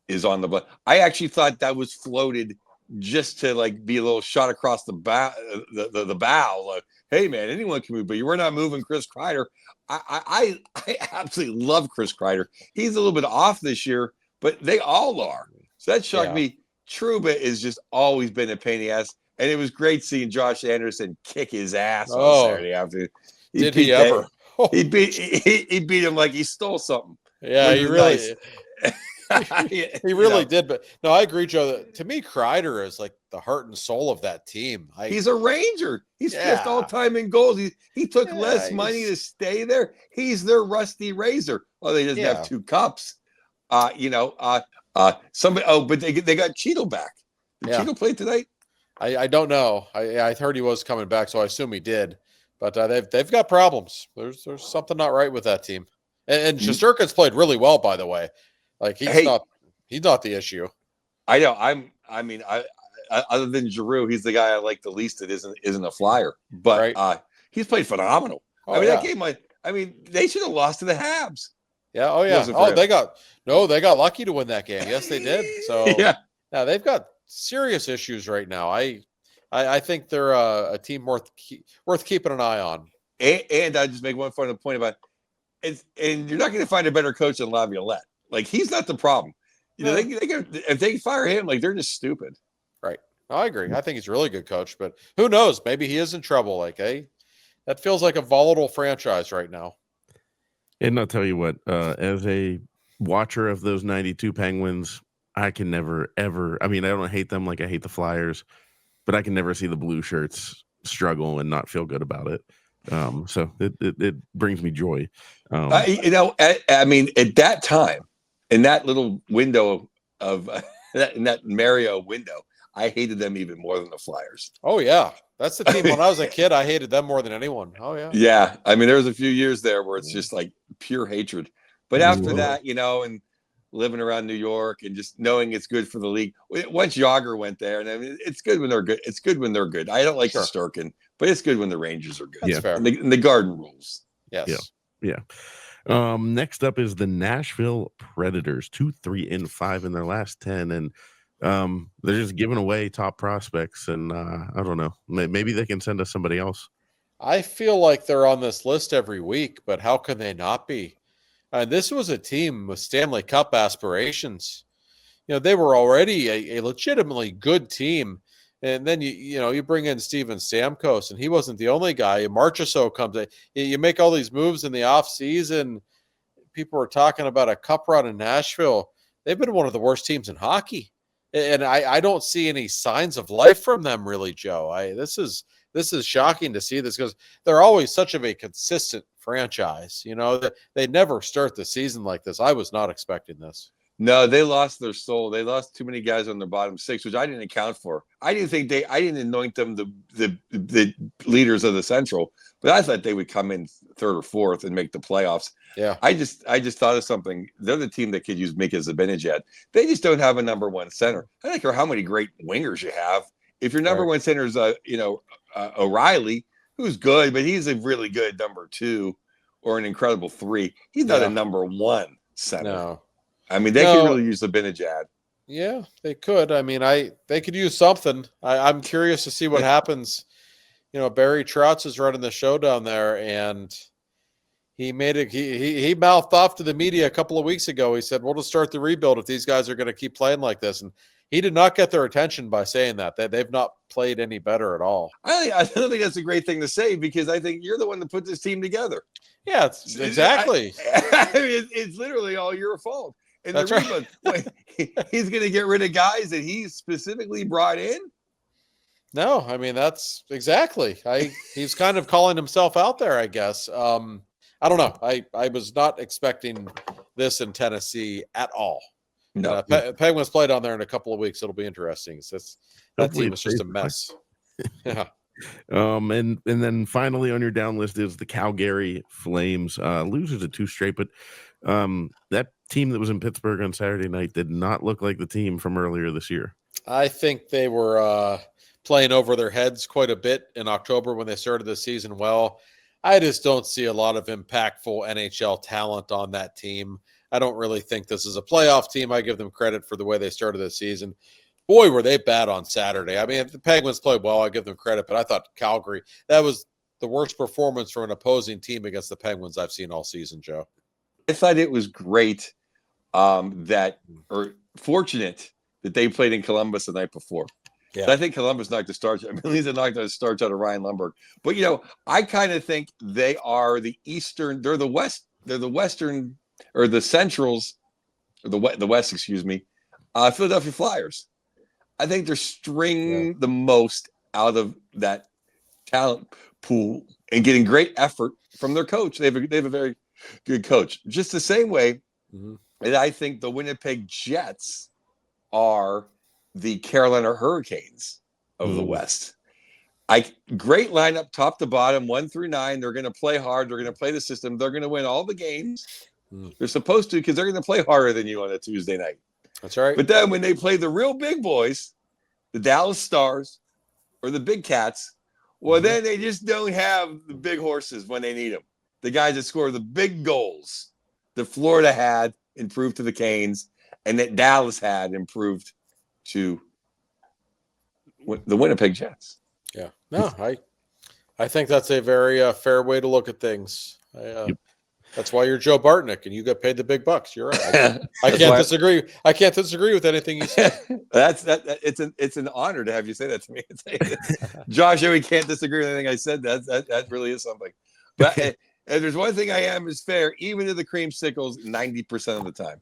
is on the block. I actually thought that was floated just to like be a little shot across the bow, the bow. Like, hey man, anyone can move, but you were not moving Chris Kreider. I absolutely love Chris Kreider. He's a little bit off this year, but they all are. So that shocked me. Trouba has just always been a pain in the ass, and it was great seeing Josh Anderson kick his ass on Saturday afternoon. Did he ever? He beat him like he stole something. Yeah, he really. Nice. He really did, but no, I agree, Joe. To me, Kreider is like the heart and soul of that team. He's a Ranger. He's fifth all time in goals. He took less money to stay there. He's their Rusty Razor. Well, they doesn't have 2 cups. Somebody. Oh, but they got Cheeto back. Did Cheeto play tonight? I don't know. I heard he was coming back, so I assume he did. But they've got problems. There's something not right with that team. And Shesterkin's played really well, by the way. Like he's not the issue. I know. I mean, other than Giroux, he's the guy I like the least that isn't a flyer. But he's played phenomenal. That game. I mean, they should have lost to the Habs. Yeah. Oh yeah. They got lucky to win that game. Yes, they did. So now they've got serious issues right now. I think they're a team worth keeping an eye on. And I just make one final point about it. And you're not going to find a better coach than Laviolette. Like he's not the problem. If they fire him, like they're just stupid. Right. I agree. I think he's a really good coach, but who knows? Maybe he is in trouble. Like, that feels like a volatile franchise right now. And I'll tell you what, as a watcher of those 92 Penguins, I can never, ever, I mean, I don't hate them like I hate the Flyers, but I can never see the blue shirts struggle and not feel good about it. So it brings me joy. I mean, at that time, in that little window of in that Mario window, I hated them even more than the Flyers. Oh yeah, that's the team. When I was a kid, I hated them more than anyone. Oh yeah. Yeah, I mean, there was a few years there where it's just like pure hatred. But after that, and living around New York and just knowing it's good for the league. Once Yager went there, and I mean, it's good when they're good. It's good when they're good. I don't like Shesterkin, but it's good when the Rangers are good. That's fair. And the Garden rules. Yes. Yeah. Next up is the Nashville Predators, 2-3-5 in their last 10, and they're just giving away top prospects. And I don't know, maybe they can send us somebody else. I feel like they're on this list every week, but how can they not be? This was a team with Stanley Cup aspirations. They were already a legitimately good team. And then you bring in Steven Stamkos, and he wasn't the only guy. Marchessault comes in. You make all these moves in the offseason. People were talking about a cup run in Nashville. They've been one of the worst teams in hockey, and I don't see any signs of life from them, really, Joe. This is shocking to see this because they're always such of a consistent franchise. They never start the season like this. I was not expecting this. No, they lost their soul. They lost too many guys on their bottom 6, which I didn't account for. I didn't anoint them the leaders of the Central, but I thought they would come in 3rd or 4th and make the playoffs. Yeah. I just thought of something. They're the team that could use Mika Zibanejad. They just don't have a number 1 center. I don't care how many great wingers you have. If your number 1 center is O'Reilly, who's good, but he's a really good number 2 or an incredible 3. He's not a number 1 center. No. I mean, they could really use the Zibanejad. Yeah, they could. I mean, they could use something. I'm curious to see what happens. Barry Trotz is running the show down there, and he mouthed off to the media a couple of weeks ago. He said, "We'll just start the rebuild if these guys are going to keep playing like this." And he did not get their attention by saying that. They've not played any better at all. I don't think that's a great thing to say because I think you're the one that put this team together. Yeah, exactly. I mean, it's literally all your fault. in That's the right. rebound. He's going to get rid of guys that he specifically brought in. No, I mean, that's exactly. He's kind of calling himself out there, I guess. I don't know. I was not expecting this in Tennessee at all. No, Penguins play down there in a couple of weeks. It'll be interesting. That team is just a mess. Yeah. And then finally on your down list is the Calgary Flames. Losers of 2 straight, but that team that was in Pittsburgh on Saturday night did not look like the team from earlier this year. I think they were playing over their heads quite a bit in October when they started the season well. I just don't see a lot of impactful NHL talent on that team. I don't really think this is a playoff team. I give them credit for the way they started the season. Boy, were they bad on Saturday. I mean, if the Penguins played well, I give them credit, but I thought Calgary, that was the worst performance from an opposing team against the Penguins I've seen all season, Joe. I thought it was great fortunate that they played in Columbus the night before. Yeah. I think Columbus knocked the starch. I mean, at least they knocked the starch out of Ryan Lundberg. But I kind of think they are the Eastern. They're the West. They're the Western or the Centrals, or the West. Excuse me. Philadelphia Flyers. I think they're stringing the most out of that talent pool and getting great effort from their coach. They have a very good coach. Just the same way that I think the Winnipeg Jets are the Carolina Hurricanes of the West. Great lineup, top to bottom, 1 through 9. They're going to play hard. They're going to play the system. They're going to win all the games. They're supposed to, because they're going to play harder than you on a Tuesday night. That's right. But then when they play the real big boys, the Dallas Stars or the Big Cats, well, then they just don't have the big horses when they need them. The guys that score the big goals that Florida had improved to the Canes and that Dallas had improved to the Winnipeg Jets. Yeah. No, I think that's a very fair way to look at things. That's why you're Joe Bartnick and you get paid the big bucks. You're right. I can't disagree. I can't disagree with anything you said. It's an honor to have you say that to me. Josh, we can't disagree with anything I said. That really is something. But and there's one thing I am is fair, even to the creamsicles, 90% of the time.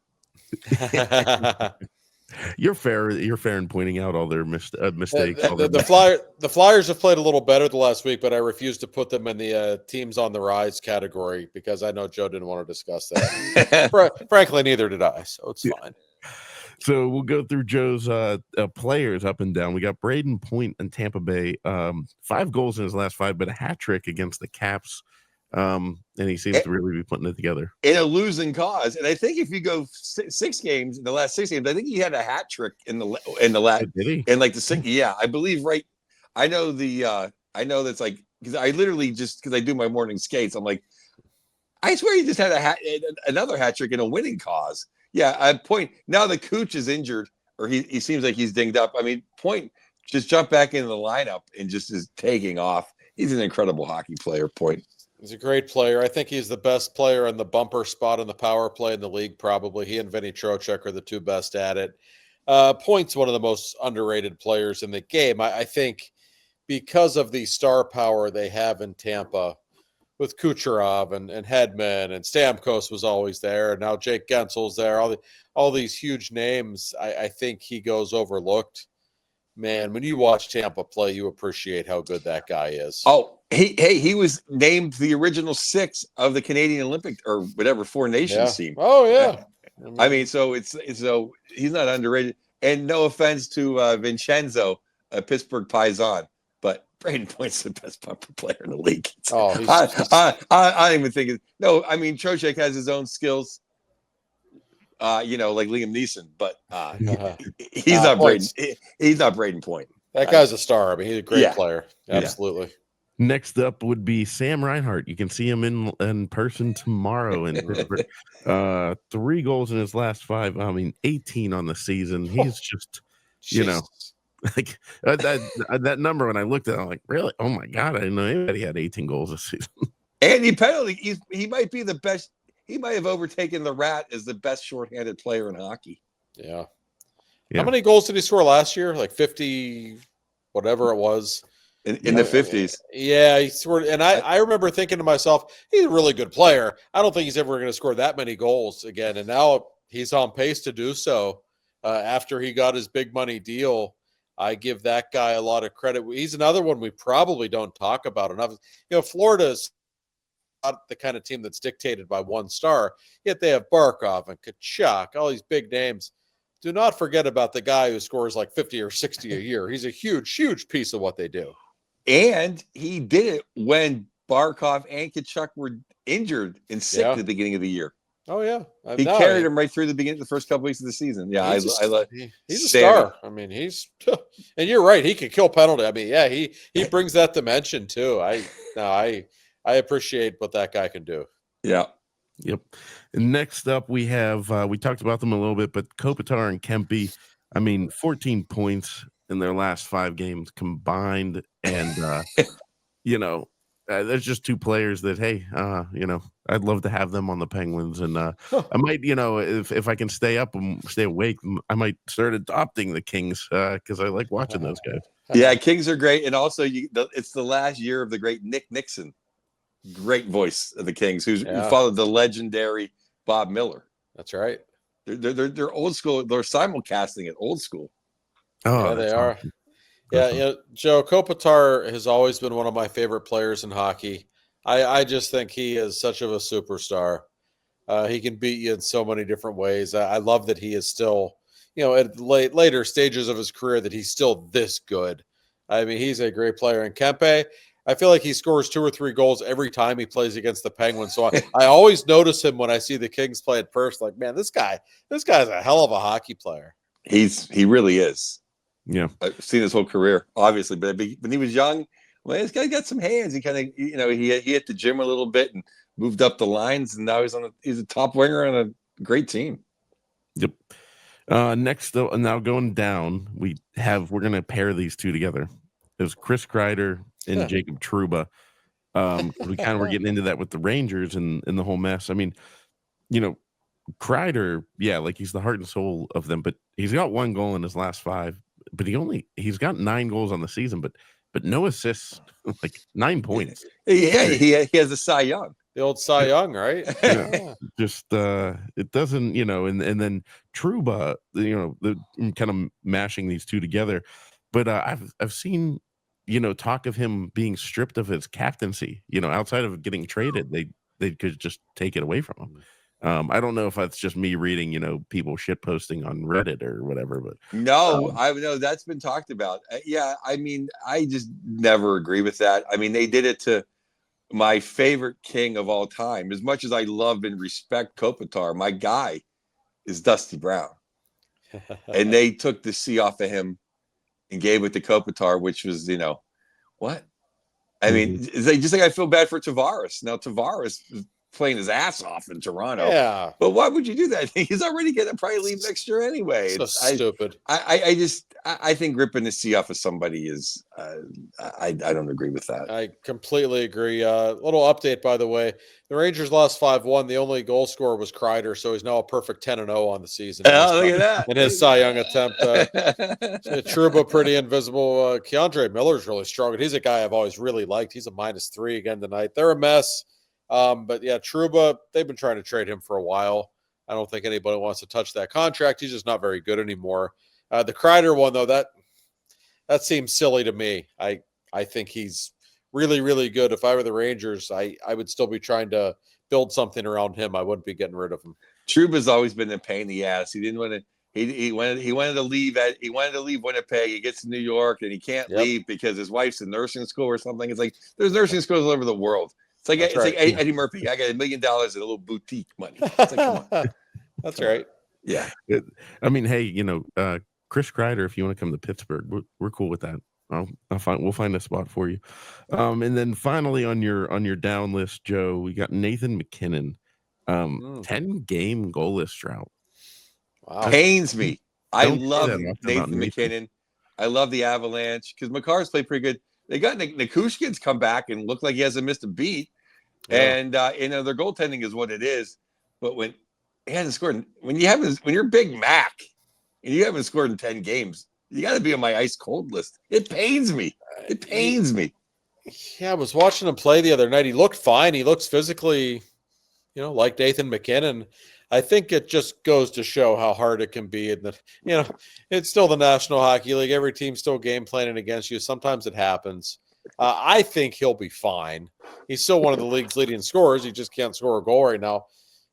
You're fair in pointing out all their mistakes. The Flyers have played a little better the last week, but I refuse to put them in the teams on the rise category because I know Joe didn't want to discuss that. Frankly, neither did I, so it's fine. So we'll go through Joe's players up and down. We got Braden Point in Tampa Bay, 5 goals in his last 5, but a hat trick against the Caps. And he seems to really be putting it together in a losing cause. And I think if you go 6 games in the last 6 games, I think he had a hat trick in the last in like the 6. Yeah, I believe right. I know that's like because I literally just because I do my morning skates. I'm like, I swear he just had another hat trick in a winning cause. Yeah, I Point now the Cooch is injured or he seems like he's dinged up. I mean, Point just jumped back into the lineup and just is taking off. He's an incredible hockey player. Point. He's a great player. I think he's the best player in the bumper spot in the power play in the league, probably. He and Vinny Trocheck are the 2 best at it. Point's one of the most underrated players in the game. I think because of the star power they have in Tampa with Kucherov and Hedman and Stamkos was always there, and now Jake Gensel's there, all these huge names, I think he goes overlooked. Man, when you watch Tampa play, you appreciate how good that guy is. Oh, he was named the original 6 of the Canadian Olympic or whatever 4 Nations team. Oh yeah. I mean, so so he's not underrated. And no offense to Vincenzo, a Pittsburgh Paisan, but Braden Point's the best bumper player in the league. I don't even think it. No, I mean Trocheck has his own skills. Like Liam Neeson, but he's not Braden. He's not Braden Point. That guy's a star. I mean, he's a great player. Absolutely. Next up would be Sam Reinhart. You can see him in person tomorrow in Pittsburgh. 3 goals in his last 5. I mean, 18 on the season. He's just, like that number. When I looked at it, I'm like, really? Oh my God! I didn't know anybody had 18 goals this season. And he might be the best. He might have overtaken the Rat as the best shorthanded player in hockey. Yeah. How many goals did he score last year? Like 50, whatever it was. In the 50s. Yeah, he scored. And I remember thinking to myself, he's a really good player. I don't think he's ever going to score that many goals again. And now he's on pace to do so. After he got his big money deal, I give that guy a lot of credit. He's another one we probably don't talk about enough. Florida's not the kind of team that's dictated by one star, yet they have Barkov and Kachuk, all these big names. Do not forget about the guy who scores like 50 or 60 a year. He's a huge, huge piece of what they do. And he did it when Barkov and Kachuk were injured and sick at the beginning of the year. Oh, yeah. He carried him right through the beginning, the first couple weeks of the season. Yeah, he's a star. I mean, and you're right. He can kill penalty. I mean, yeah, he brings that dimension too. I appreciate what that guy can do. Yeah. Yep. And next up, we have, we talked about them a little bit, but Kopitar and Kempe, 14 points in their last 5 games combined. And, there's just 2 players that, hey, I'd love to have them on the Penguins. And I might, if I can stay up and stay awake, I might start adopting the Kings because I like watching those guys. Yeah, Kings are great. And also, it's the last year of the great Nick Nixon. Great voice of the Kings, who followed the legendary Bob Miller. That's right. They're old school. They're simulcasting it old school. Oh, yeah, they are. Awesome. Yeah, Joe Kopitar has always been one of my favorite players in hockey. I just think he is such of a superstar. He can beat you in so many different ways. I love that he is still, at later stages of his career, that he's still this good. I mean, he's a great player. And Kempe, I feel like he scores 2 or 3 goals every time he plays against the Penguins. So I always notice him when I see the Kings play at first. Like, man, this guy's a hell of a hockey player. He really is. Yeah, I've seen his whole career, obviously. But when he was young, well, this guy got some hands. He kind of, he hit the gym a little bit and moved up the lines, and now he's a top winger on a great team. Yep. Next, though, now going down, we're going to pair these 2 together. It was Chris Kreider and Jacob Trouba. We kind of were getting into that with the Rangers and the whole mess. I mean, Kreider, like he's the heart and soul of them, but he's got 1 goal in his last 5. But he's got 9 goals on the season, but no assists, like 9 points. Yeah, he has a Cy Young. The old Cy Young, right? Yeah. Just it doesn't, and then Trouba, the kind of mashing these 2 together. But I've seen, talk of him being stripped of his captaincy. Outside of getting traded, they could just take it away from him. I don't know if that's just me reading, people shit posting on Reddit or whatever, but no, I know that's been talked about. I mean, I just never agree with that. I mean, they did it to my favorite King of all time. As much as I love and respect Kopitar, my guy is Dusty Brown, and they took the C off of him and gave it to Kopitar, which was, what? I mean, just like I feel bad for Tavares. Now Tavares is playing his ass off in Toronto. Yeah. But why would you do that? He's already going to probably leave next year anyway. So stupid. I think ripping the C off of somebody is, I don't agree with that. I completely agree. Little update, by the way. The Rangers lost 5-1. The only goal scorer was Kreider, so he's now a perfect 10-0 on the season. Oh, look at that. In his Cy Young attempt. Trouba, pretty invisible. Keandre Miller's really strong, and he's a guy I've always really liked. He's a -3 again tonight. They're a mess. But yeah, Trouba, they've been trying to trade him for a while. I don't think anybody wants to touch that contract. He's just not very good anymore. The Kreider one, though, that seems silly to me. I think he's really, really good. If I were the Rangers, I would still be trying to build something around him. I wouldn't be getting rid of him. Trouba's always been a pain in the ass. He didn't want to. He wanted to leave. He wanted to leave Winnipeg. He gets to New York and he can't leave because his wife's in nursing school or something. It's like there's nursing schools all over the world. It's like Eddie Murphy. I got $1 million in a little boutique money. It's like, come on. That's right. Yeah. I mean, hey, Chris Kreider, if you want to come to Pittsburgh, we're cool with that. We'll find a spot for you. And then finally on your down list, Joe, we got Nathan McKinnon, 10-game goalless drought. Wow. Pains me. I love Nathan McKinnon. I love the Avalanche because McCarr's played pretty good. They got Nikushkin's come back and look like he hasn't missed a beat. Yeah. And their goaltending is what it is. But when he hasn't scored, when you're Big Mac and you haven't scored in 10 games, you got to be on my ice cold list. It pains me. Yeah, I was watching him play the other night. He looked fine. He looks physically, like Nathan McKinnon. I think it just goes to show how hard it can be, and that it's still the National Hockey League. Every team's still game planning against you. Sometimes it happens. I think he'll be fine. He's still one of the league's leading scorers. He just can't score a goal right now.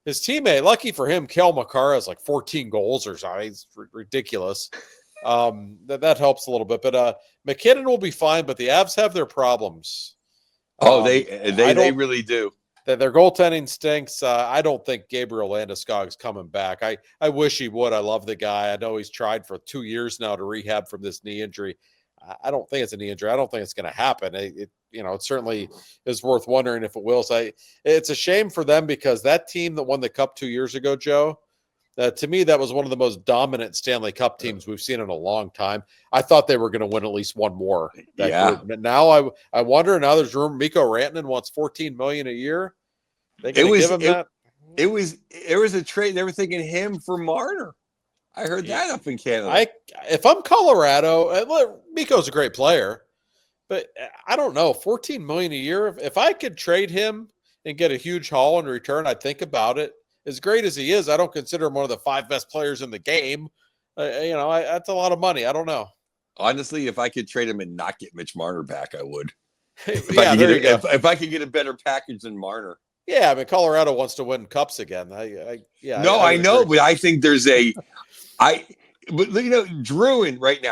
His teammate, lucky for him, Kel McCarr has like 14 goals or something. It's ridiculous. That helps a little bit. But McKinnon will be fine, but the Avs have their problems. They really do. Their goaltending stinks. I don't think Gabriel Landeskog's coming back. I wish he would. I love the guy. I know he's tried for 2 years now to rehab from this knee injury. I don't think it's a knee injury. I don't think it's going to happen. It certainly is worth wondering if it will. So it's a shame for them because that team that won the Cup 2 years ago, Joe, to me, that was one of the most dominant Stanley Cup teams we've seen in a long time. I thought they were going to win at least one more. Group. But now I wonder. Now there's room. Mikko Rantanen wants $14 million a year. There was a trade. They were thinking him for Marner. I heard that up in Canada. If I'm Colorado, Mikko's a great player, but I don't know. $14 million a year. If I could trade him and get a huge haul in return, I'd think about it. As great as he is, I don't consider him one of the 5 best players in the game. That's a lot of money. I don't know. Honestly, if I could trade him and not get Mitch Marner back, I would. If I could get a better package than Marner. Yeah, I mean, Colorado wants to win cups again. I know, but I think there's Druin right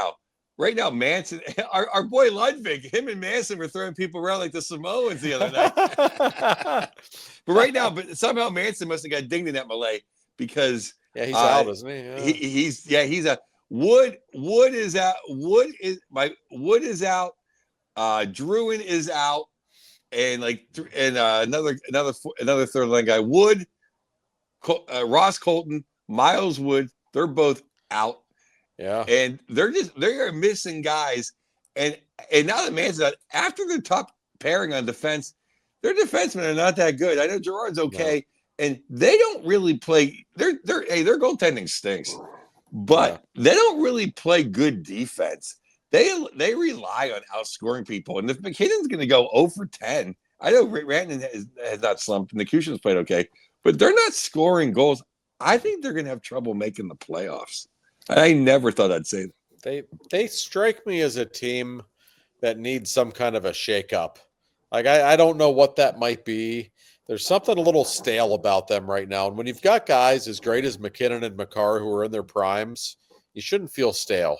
now, Manson, our boy Ludwig, him and Manson were throwing people around like the Samoans the other night. But somehow Manson must have got dinged in that melee because he's out, isn't he? Yeah. He's a Wood is out. Wood is out. Druin is out. And another third line guy, Wood, Ross Colton, Miles Wood, they're both out. Yeah, and they are missing guys. And now that Manson's out, after the top pairing on defense, their defensemen are not that good. I know Gerard's okay, and they don't really play. Their goaltending stinks, but they don't really play good defense. They rely on outscoring people. And if McKinnon's going to go 0 for 10, I know Rantanen has not slumped and the Cushions played okay, but they're not scoring goals. I think they're going to have trouble making the playoffs. I never thought I'd say that. They strike me as a team that needs some kind of a shakeup. Like, I don't know what that might be. There's something a little stale about them right now. And when you've got guys as great as McKinnon and Makar who are in their primes, you shouldn't feel stale.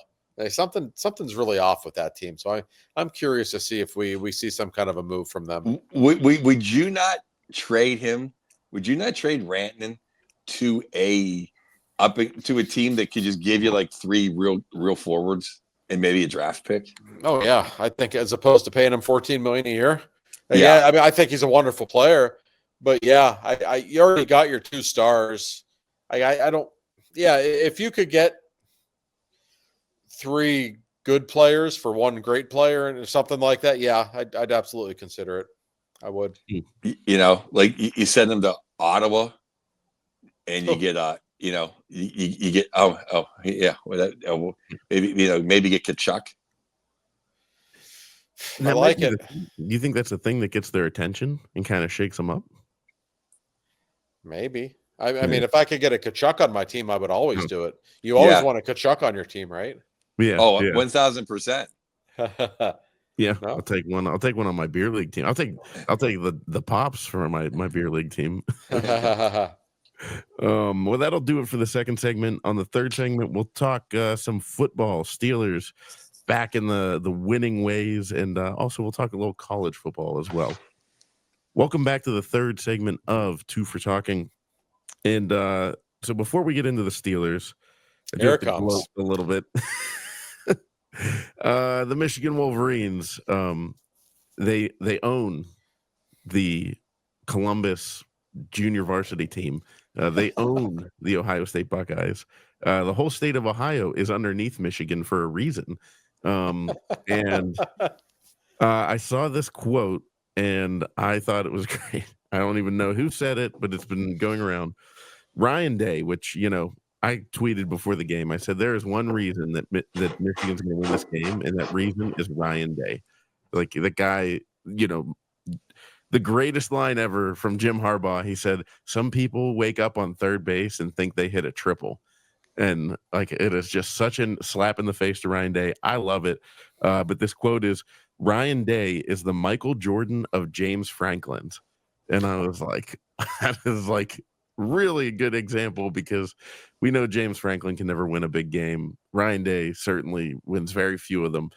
Something's really off with that team. So I'm curious to see if we see some kind of a move from them. Would you not trade him? Would you not trade Rantanen to a team that could just give you like 3 real forwards and maybe a draft pick? Oh yeah, I think as opposed to paying him $14 million a year. Yeah, I mean, I think he's a wonderful player, but yeah, you already got your 2 stars. I don't. Yeah, if you could get 3 good players for 1 great player and something like that, yeah, I'd absolutely consider it. I would. Like you send them to Ottawa, and you get you get maybe get Kachuk. I like it. Do you think that's the thing that gets their attention and kind of shakes them up? Maybe. I mean, if I could get a Kachuk on my team, I would always do it. You always want a Kachuk on your team, right? Yeah. 1,000%. Yeah, no? I'll take one. I'll take one on my beer league team. I'll take the Pops for my beer league team. Well, that'll do it for the second segment. On the third segment, we'll talk some football. Steelers back in the winning ways, and also we'll talk a little college football as well. Welcome back to the third segment of Two for Talking. And so before we get into the Steelers, here it comes a little bit. The Michigan Wolverines, they own the Columbus junior varsity team. They own the Ohio State Buckeyes. The whole state of Ohio is underneath Michigan for a reason. And I saw this quote and I thought it was great. I don't even know who said it, but it's been going around. Ryan Day, which, I tweeted before the game. I said there is one reason that Michigan's going to win this game, and that reason is Ryan Day. Like, the guy, the greatest line ever from Jim Harbaugh. He said, "Some people wake up on third base and think they hit a triple." And like, it is just such a slap in the face to Ryan Day. I love it. But this quote is, "Ryan Day is the Michael Jordan of James Franklin's." And I was like, that is like really a good example, because we know James Franklin can never win a big game. Ryan Day certainly wins very few of them.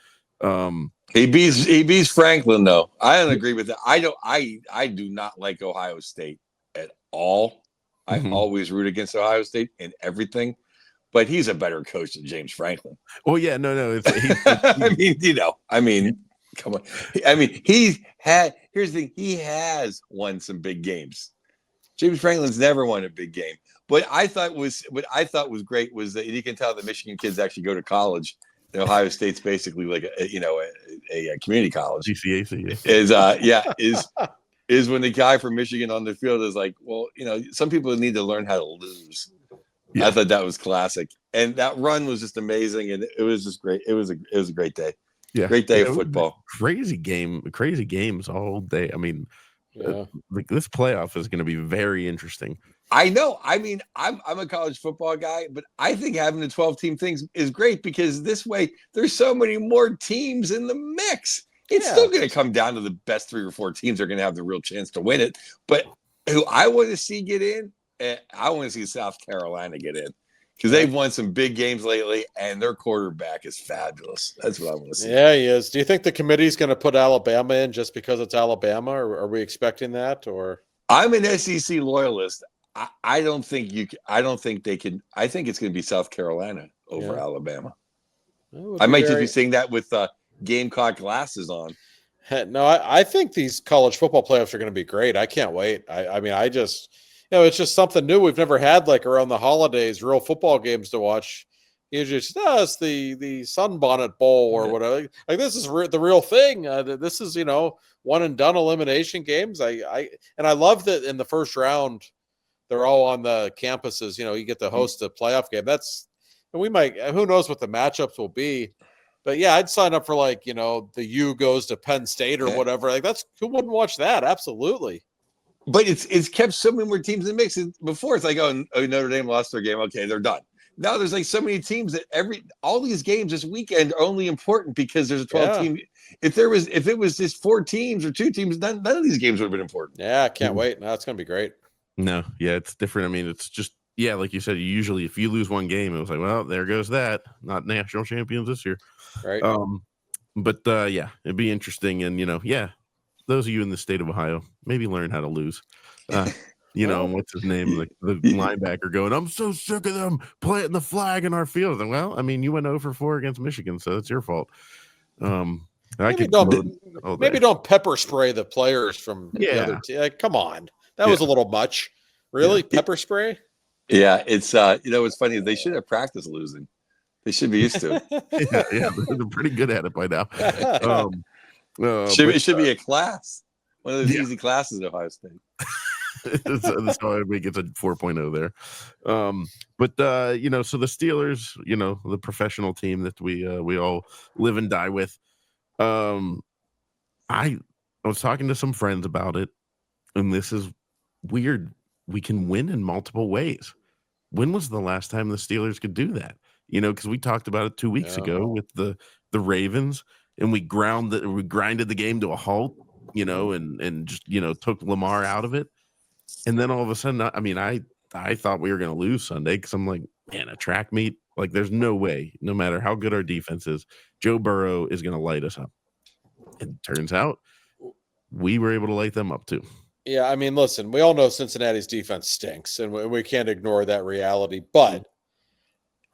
He beats Franklin, though. I don't agree with that. I do not like Ohio State at all. I always root against Ohio State in everything, but he's a better coach than James Franklin. Oh yeah, no. I mean, come on. I mean, here's the thing. He has won some big games. James Franklin's never won a big game. What I thought was great was that you can tell the Michigan kids actually go to college. And Ohio State's basically like a community college. GCAC is when the guy from Michigan on the field is like, well, some people need to learn how to lose. Yeah. I thought that was classic, and that run was just amazing, and it was just great. It was a great day. Yeah, great day of football. Crazy games all day. I mean, this playoff is going to be very interesting. I know. I mean, I'm a college football guy, but I think having the 12-team thing is great, because this way there's so many more teams in the mix. It's still going to come down to the best 3 or 4 teams are going to have the real chance to win it. But who I want to see get in, I want to see South Carolina get in, because they've won some big games lately, and their quarterback is fabulous. That's what I want to see. Yeah, he is. Do you think the committee's going to put Alabama in just because it's Alabama, or are we expecting that? Or I'm an SEC loyalist. I don't think they can. I think it's going to be South Carolina over Alabama. I might just be saying that with Gamecock glasses on. No, I think these college football playoffs are going to be great. I can't wait. I mean, I just, it's just something new. We've never had, like, around the holidays, real football games to watch. Usually it's the Sunbonnet Bowl or whatever. Like, this is the real thing. This is, one and done elimination games. I love that in the first round, they're all on the campuses. You get to host a playoff game. And we might, who knows what the matchups will be. But yeah, I'd sign up for, like, the U goes to Penn State or whatever. Like, who wouldn't watch that? Absolutely. But it's kept so many more teams in the mix. Before, it's like, Notre Dame lost their game. Okay, they're done. Now there's like so many teams that all these games this weekend are only important because there's a 12 team. If it was just 4 teams or 2 teams, none of these games would have been important. Yeah, I can't wait. No, it's gonna be great. No, yeah, it's different. I mean, it's just, like you said, usually if you lose one game, it was like, well, there goes that. Not national champions this year. Right. But it'd be interesting. And, those of you in the state of Ohio, maybe learn how to lose. What's his name? The linebacker going, "I'm so sick of them planting the flag in our field." And, well, I mean, you went 0 for 4 against Michigan, so it's your fault. Maybe don't pepper spray the players from the other team. Like, come on. That was a little much. Really? Pepper spray? Yeah, it's what's funny is they should have practiced losing. They should be used to it. They're pretty good at it by now. It should be a class. One of those easy classes at Ohio State. That's how everybody gets a 4.0 there. So the Steelers, the professional team that we all live and die with. I was talking to some friends about it, and this is weird. We can win in multiple ways. When was the last time the Steelers could do that? Because we talked about it 2 weeks ago with the Ravens, and we grinded the game to a halt, and just, took Lamar out of it. And then all of a sudden, I mean, I thought we were going to lose Sunday, because I'm like, man, a track meet, like, there's no way, no matter how good our defense is, Joe Burrow is going to light us up. And it turns out we were able to light them up too. Yeah, I mean, listen, we all know Cincinnati's defense stinks, and we can't ignore that reality. But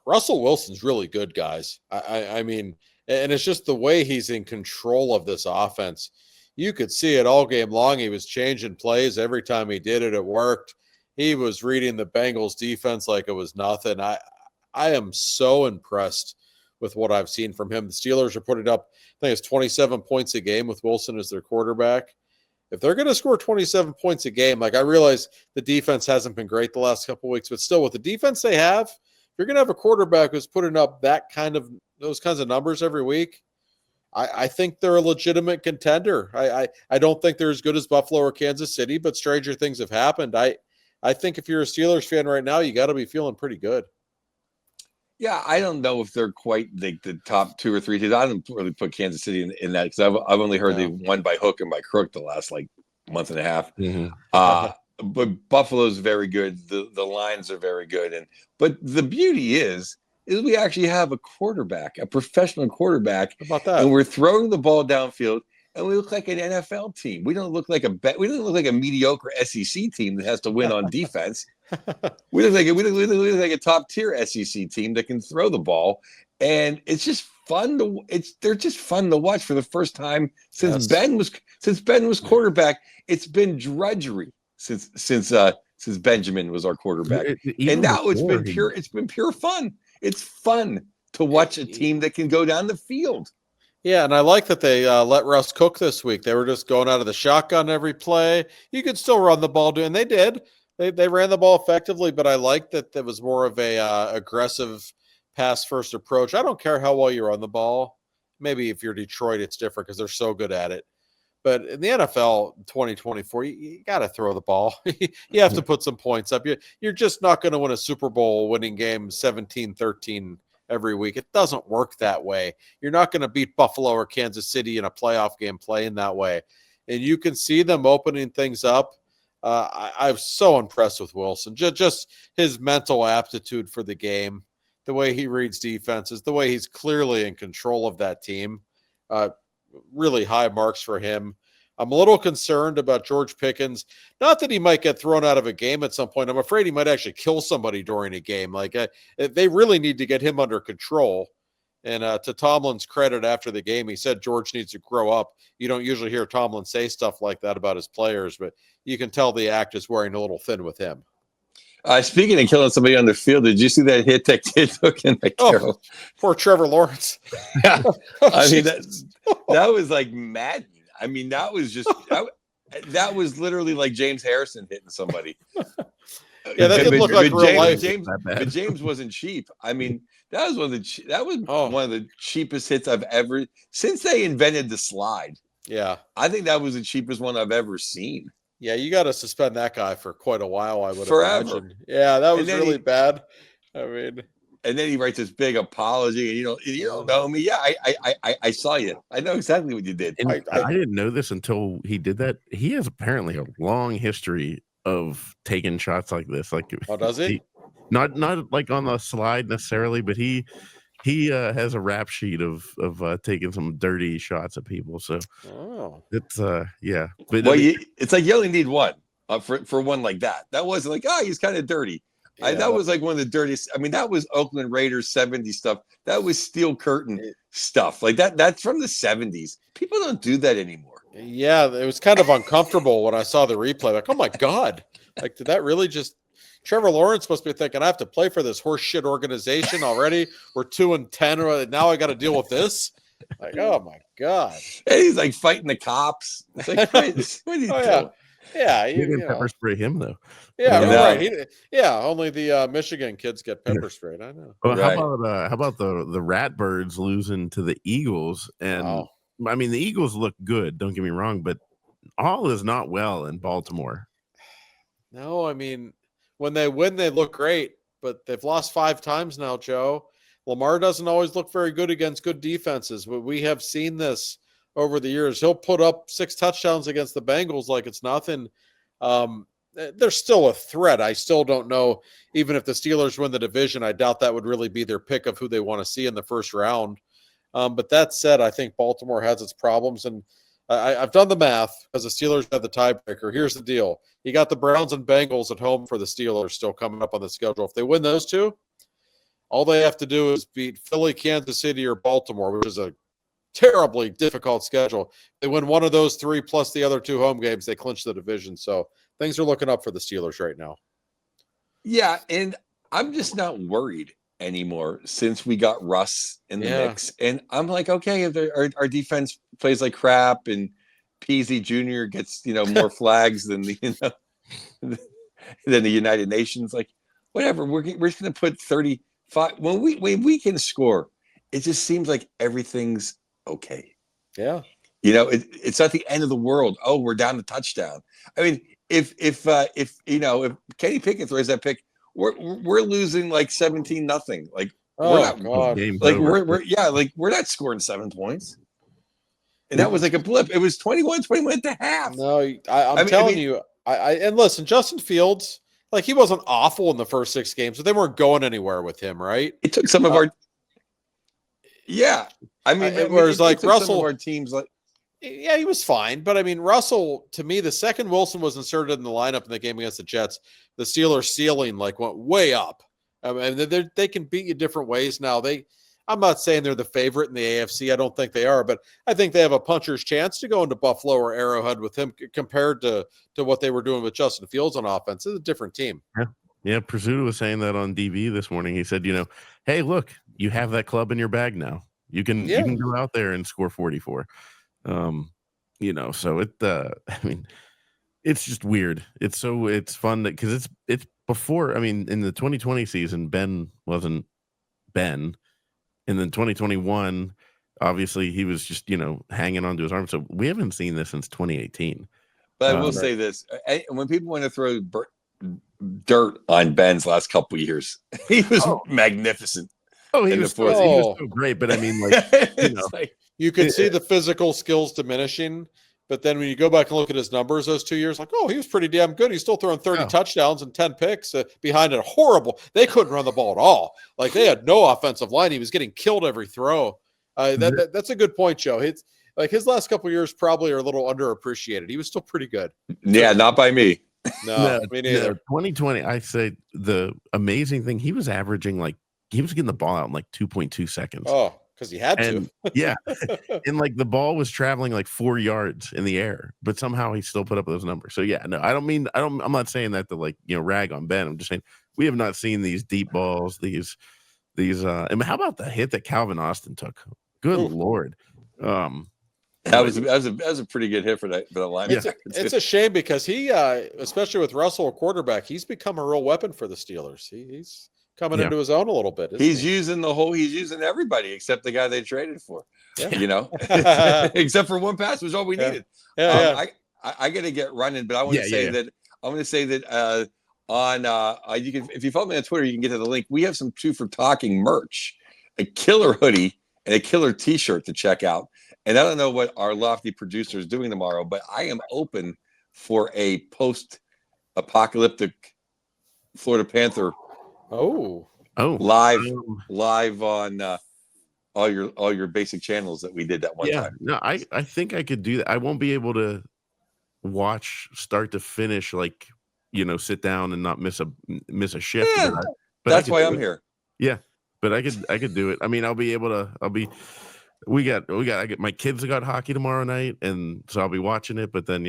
Russell Wilson's really good, guys. I mean, and it's just the way he's in control of this offense. You could see it all game long. He was changing plays every time he did it. It worked. He was reading the Bengals defense like it was nothing. I am so impressed with what I've seen from him. The Steelers are putting up, I think it's 27 points a game with Wilson as their quarterback. If they're going to score 27 points a game, like, I realize the defense hasn't been great the last couple of weeks, but still, with the defense they have, if you're going to have a quarterback who's putting up those kinds of numbers every week, I think they're a legitimate contender. I don't think they're as good as Buffalo or Kansas City, but stranger things have happened. I think if you're a Steelers fan right now, you got to be feeling pretty good. Yeah, I don't know if they're quite like the top 2 or 3 teams. I don't really put Kansas City in that because I've only heard they won by hook and by crook the last like month and a half. But Buffalo's very good. The Lions are very good, but the beauty is we actually have a quarterback, a professional quarterback. How about that? And we're throwing the ball downfield, and we look like an NFL team. We don't look like a mediocre SEC team that has to win on defense. We look like a top tier SEC team that can throw the ball, and it's just fun they're just fun to watch for the first time since Ben was quarterback. It's been drudgery since Benjamin was our quarterback, and now it's been pure fun. It's fun to watch a team that can go down the field. Yeah, and I like that they let Russ cook this week. They were just going out of the shotgun every play. You could still run the ball, and they did. They ran the ball effectively, but I like that there was more of a aggressive pass-first approach. I don't care how well you run the ball. Maybe if you're Detroit, it's different because they're so good at it. But in the NFL 2024, you got to throw the ball. You have to put some points up. You're just not going to win a Super Bowl winning game 17-13 every week. It doesn't work that way. You're not going to beat Buffalo or Kansas City in a playoff game playing that way. And you can see them opening things up. I'm so impressed with Wilson. Just his mental aptitude for the game, the way he reads defenses, the way he's clearly in control of that team. Really high marks for him. I'm a little concerned about George Pickens. Not that he might get thrown out of a game at some point. I'm afraid he might actually kill somebody during a game. Like they really need to get him under control. And to Tomlin's credit after the game, he said George needs to grow up. You don't usually hear Tomlin say stuff like that about his players, but you can tell the act is wearing a little thin with him. Speaking of killing somebody on the field, did you see that hit that kid took in the Carol? Poor Trevor Lawrence. Yeah. I mean, that was like maddening. I mean, that was just that was literally like James Harrison hitting somebody. Yeah, that didn't look like real life. But James wasn't cheap. I mean, that was one of the cheapest hits I've ever since they invented the slide. Yeah, I think that was the cheapest one I've ever seen. Yeah, you got to suspend that guy for quite a while, I would imagine. Yeah, that was really bad. I mean, and then he writes this big apology, and you don't know me. Yeah, I saw you. I know exactly what you did. And I didn't know this until he did that. He has apparently a long history of taking shots like this. Like, does he? Not like on the slide necessarily, but he has a rap sheet of taking some dirty shots at people. So it's yeah. But it's like you only need one for one like that. That wasn't like he's kind of dirty. Yeah. That was like one of the dirtiest. I mean, that was Oakland Raiders 70s stuff. That was steel curtain stuff like that. That's from the 70s. People don't do that anymore. Yeah, it was kind of uncomfortable when I saw the replay. Like, oh my God, like did that really just? Trevor Lawrence must be thinking, I have to play for this horse shit organization already. We're 2-10. Now I got to deal with this. Like, oh my God. And he's like fighting the cops. It's like, what are you doing? Yeah. You didn't pepper spray him though. Yeah, right. Only the Michigan kids get pepper sprayed. I know. Well, how about the Ratbirds losing to the Eagles? And I mean, the Eagles look good. Don't get me wrong, but all is not well in Baltimore. No, I mean, when they win, they look great, but they've lost 5 times now, Joe. Lamar doesn't always look very good against good defenses, but we have seen this over the years. He'll put up 6 touchdowns against the Bengals like it's nothing. They're still a threat. I still don't know, even if the Steelers win the division, I doubt that would really be their pick of who they want to see in the first round. But that said, I think Baltimore has its problems, and I've done the math because the Steelers have the tiebreaker. Here's the deal. You got the Browns and Bengals at home for the Steelers still coming up on the schedule. If they win those 2, all they have to do is beat Philly, Kansas City, or Baltimore, which is a terribly difficult schedule. If they win one of those 3 plus the other 2 home games, they clinch the division. So things are looking up for the Steelers right now. Yeah, and I'm just not worried anymore since we got Russ in the mix. And I'm like, okay, if our defense plays like crap and Peasy Jr. gets, more flags than the United Nations, like whatever, we're just going to put 35 when we can score. It just seems like everything's okay. Yeah. It's not the end of the world. Oh, we're down to touchdown. I mean, if Kenny Pickett throws that pick, we're losing like 17-0. Like we're not God. like we're not scoring 7 points. And that was like a blip. It was 21 at the half. No, I'm telling you, and listen, Justin Fields, like he wasn't awful in the first 6 games, but they weren't going anywhere with him, right? It took some of our whereas like Russell, some of our teams yeah, he was fine. But I mean, Russell, to me, the second Wilson was inserted in the lineup in the game against the Jets, the Steelers' ceiling like went way up. I mean, they can beat you different ways now. I'm not saying they're the favorite in the AFC. I don't think they are, but I think they have a puncher's chance to go into Buffalo or Arrowhead with him compared to what they were doing with Justin Fields on offense. It's a different team. Yeah. Pursuta was saying that on DB this morning. He said, hey, look, you have that club in your bag now. You can go out there and score 44. So it's just weird. It's fun because it's before. I mean, in the 2020 season, Ben wasn't Ben. And then 2021, obviously, he was just, hanging onto his arm. So we haven't seen this since 2018. But I will say this. When people want to throw dirt on Ben's last couple of years, he was magnificent. Oh, he was so great. But I mean, like, you could see the physical skills diminishing. But then when you go back and look at his numbers those 2 years, like, he was pretty damn good. He's still throwing 30 touchdowns and 10 picks behind a horrible. They couldn't run the ball at all. Like they had no offensive line. He was getting killed every throw. That's a good point, Joe. It's like his last couple of years probably are a little underappreciated. He was still pretty good. Yeah, not by me. No, me neither. 2020, I say the amazing thing, he was averaging he was getting the ball out in 2.2 seconds. Oh, because he had to. Yeah. And the ball was traveling 4 yards in the air, but somehow he still put up those numbers. So yeah, no, I'm not saying that to rag on Ben. I'm just saying we have not seen these deep balls, these I mean, how about the hit that Calvin Austin took? Good Lord. That was a pretty good hit for that line. It's a shame because he, especially with Russell, a quarterback, he's become a real weapon for the Steelers. He's coming into his own a little bit. He's using everybody except the guy they traded for. Yeah. Except for one pass was all we needed. I got to get running, but I want to say that on you can, if you follow me on Twitter, you can get to the link. We have some Two for Talking merch, a killer hoodie and a killer T-shirt to check out. And I don't know what our lofty producer is doing tomorrow, but I am open for a post-apocalyptic Florida Panther. Live on all your basic channels that we did that one time. No, I think I could do that. I won't be able to watch start to finish, sit down and not miss a shift. Yeah, but that's why I'm here. Yeah, but I could do it. I mean, my kids got hockey tomorrow night, and so I'll be watching it. But then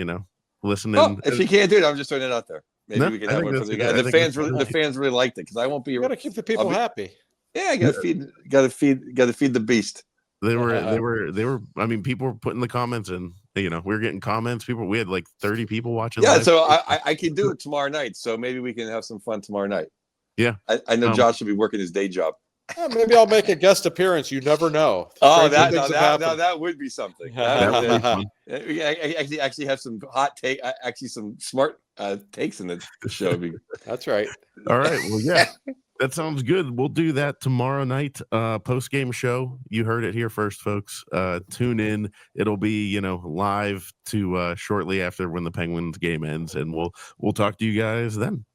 listening. If you can't do it, I'm just throwing it out there. Maybe we can have one for the guys. The fans really liked it because I won't be. You got to keep the people happy. Yeah, got to feed the beast. They were. I mean, people were putting the comments in. We were getting comments. We had 30 people watching. Yeah, live. so I can do it tomorrow night. So maybe we can have some fun tomorrow night. Yeah, I know Josh will be working his day job. Maybe I'll make a guest appearance. You never know. That would be something. We actually have some some smart takes in the show. That's right. All right. Well, yeah, that sounds good. We'll do that tomorrow night. Post-game show. You heard it here first, folks. Tune in. It'll be live to shortly after when the Penguins game ends, and we'll talk to you guys then.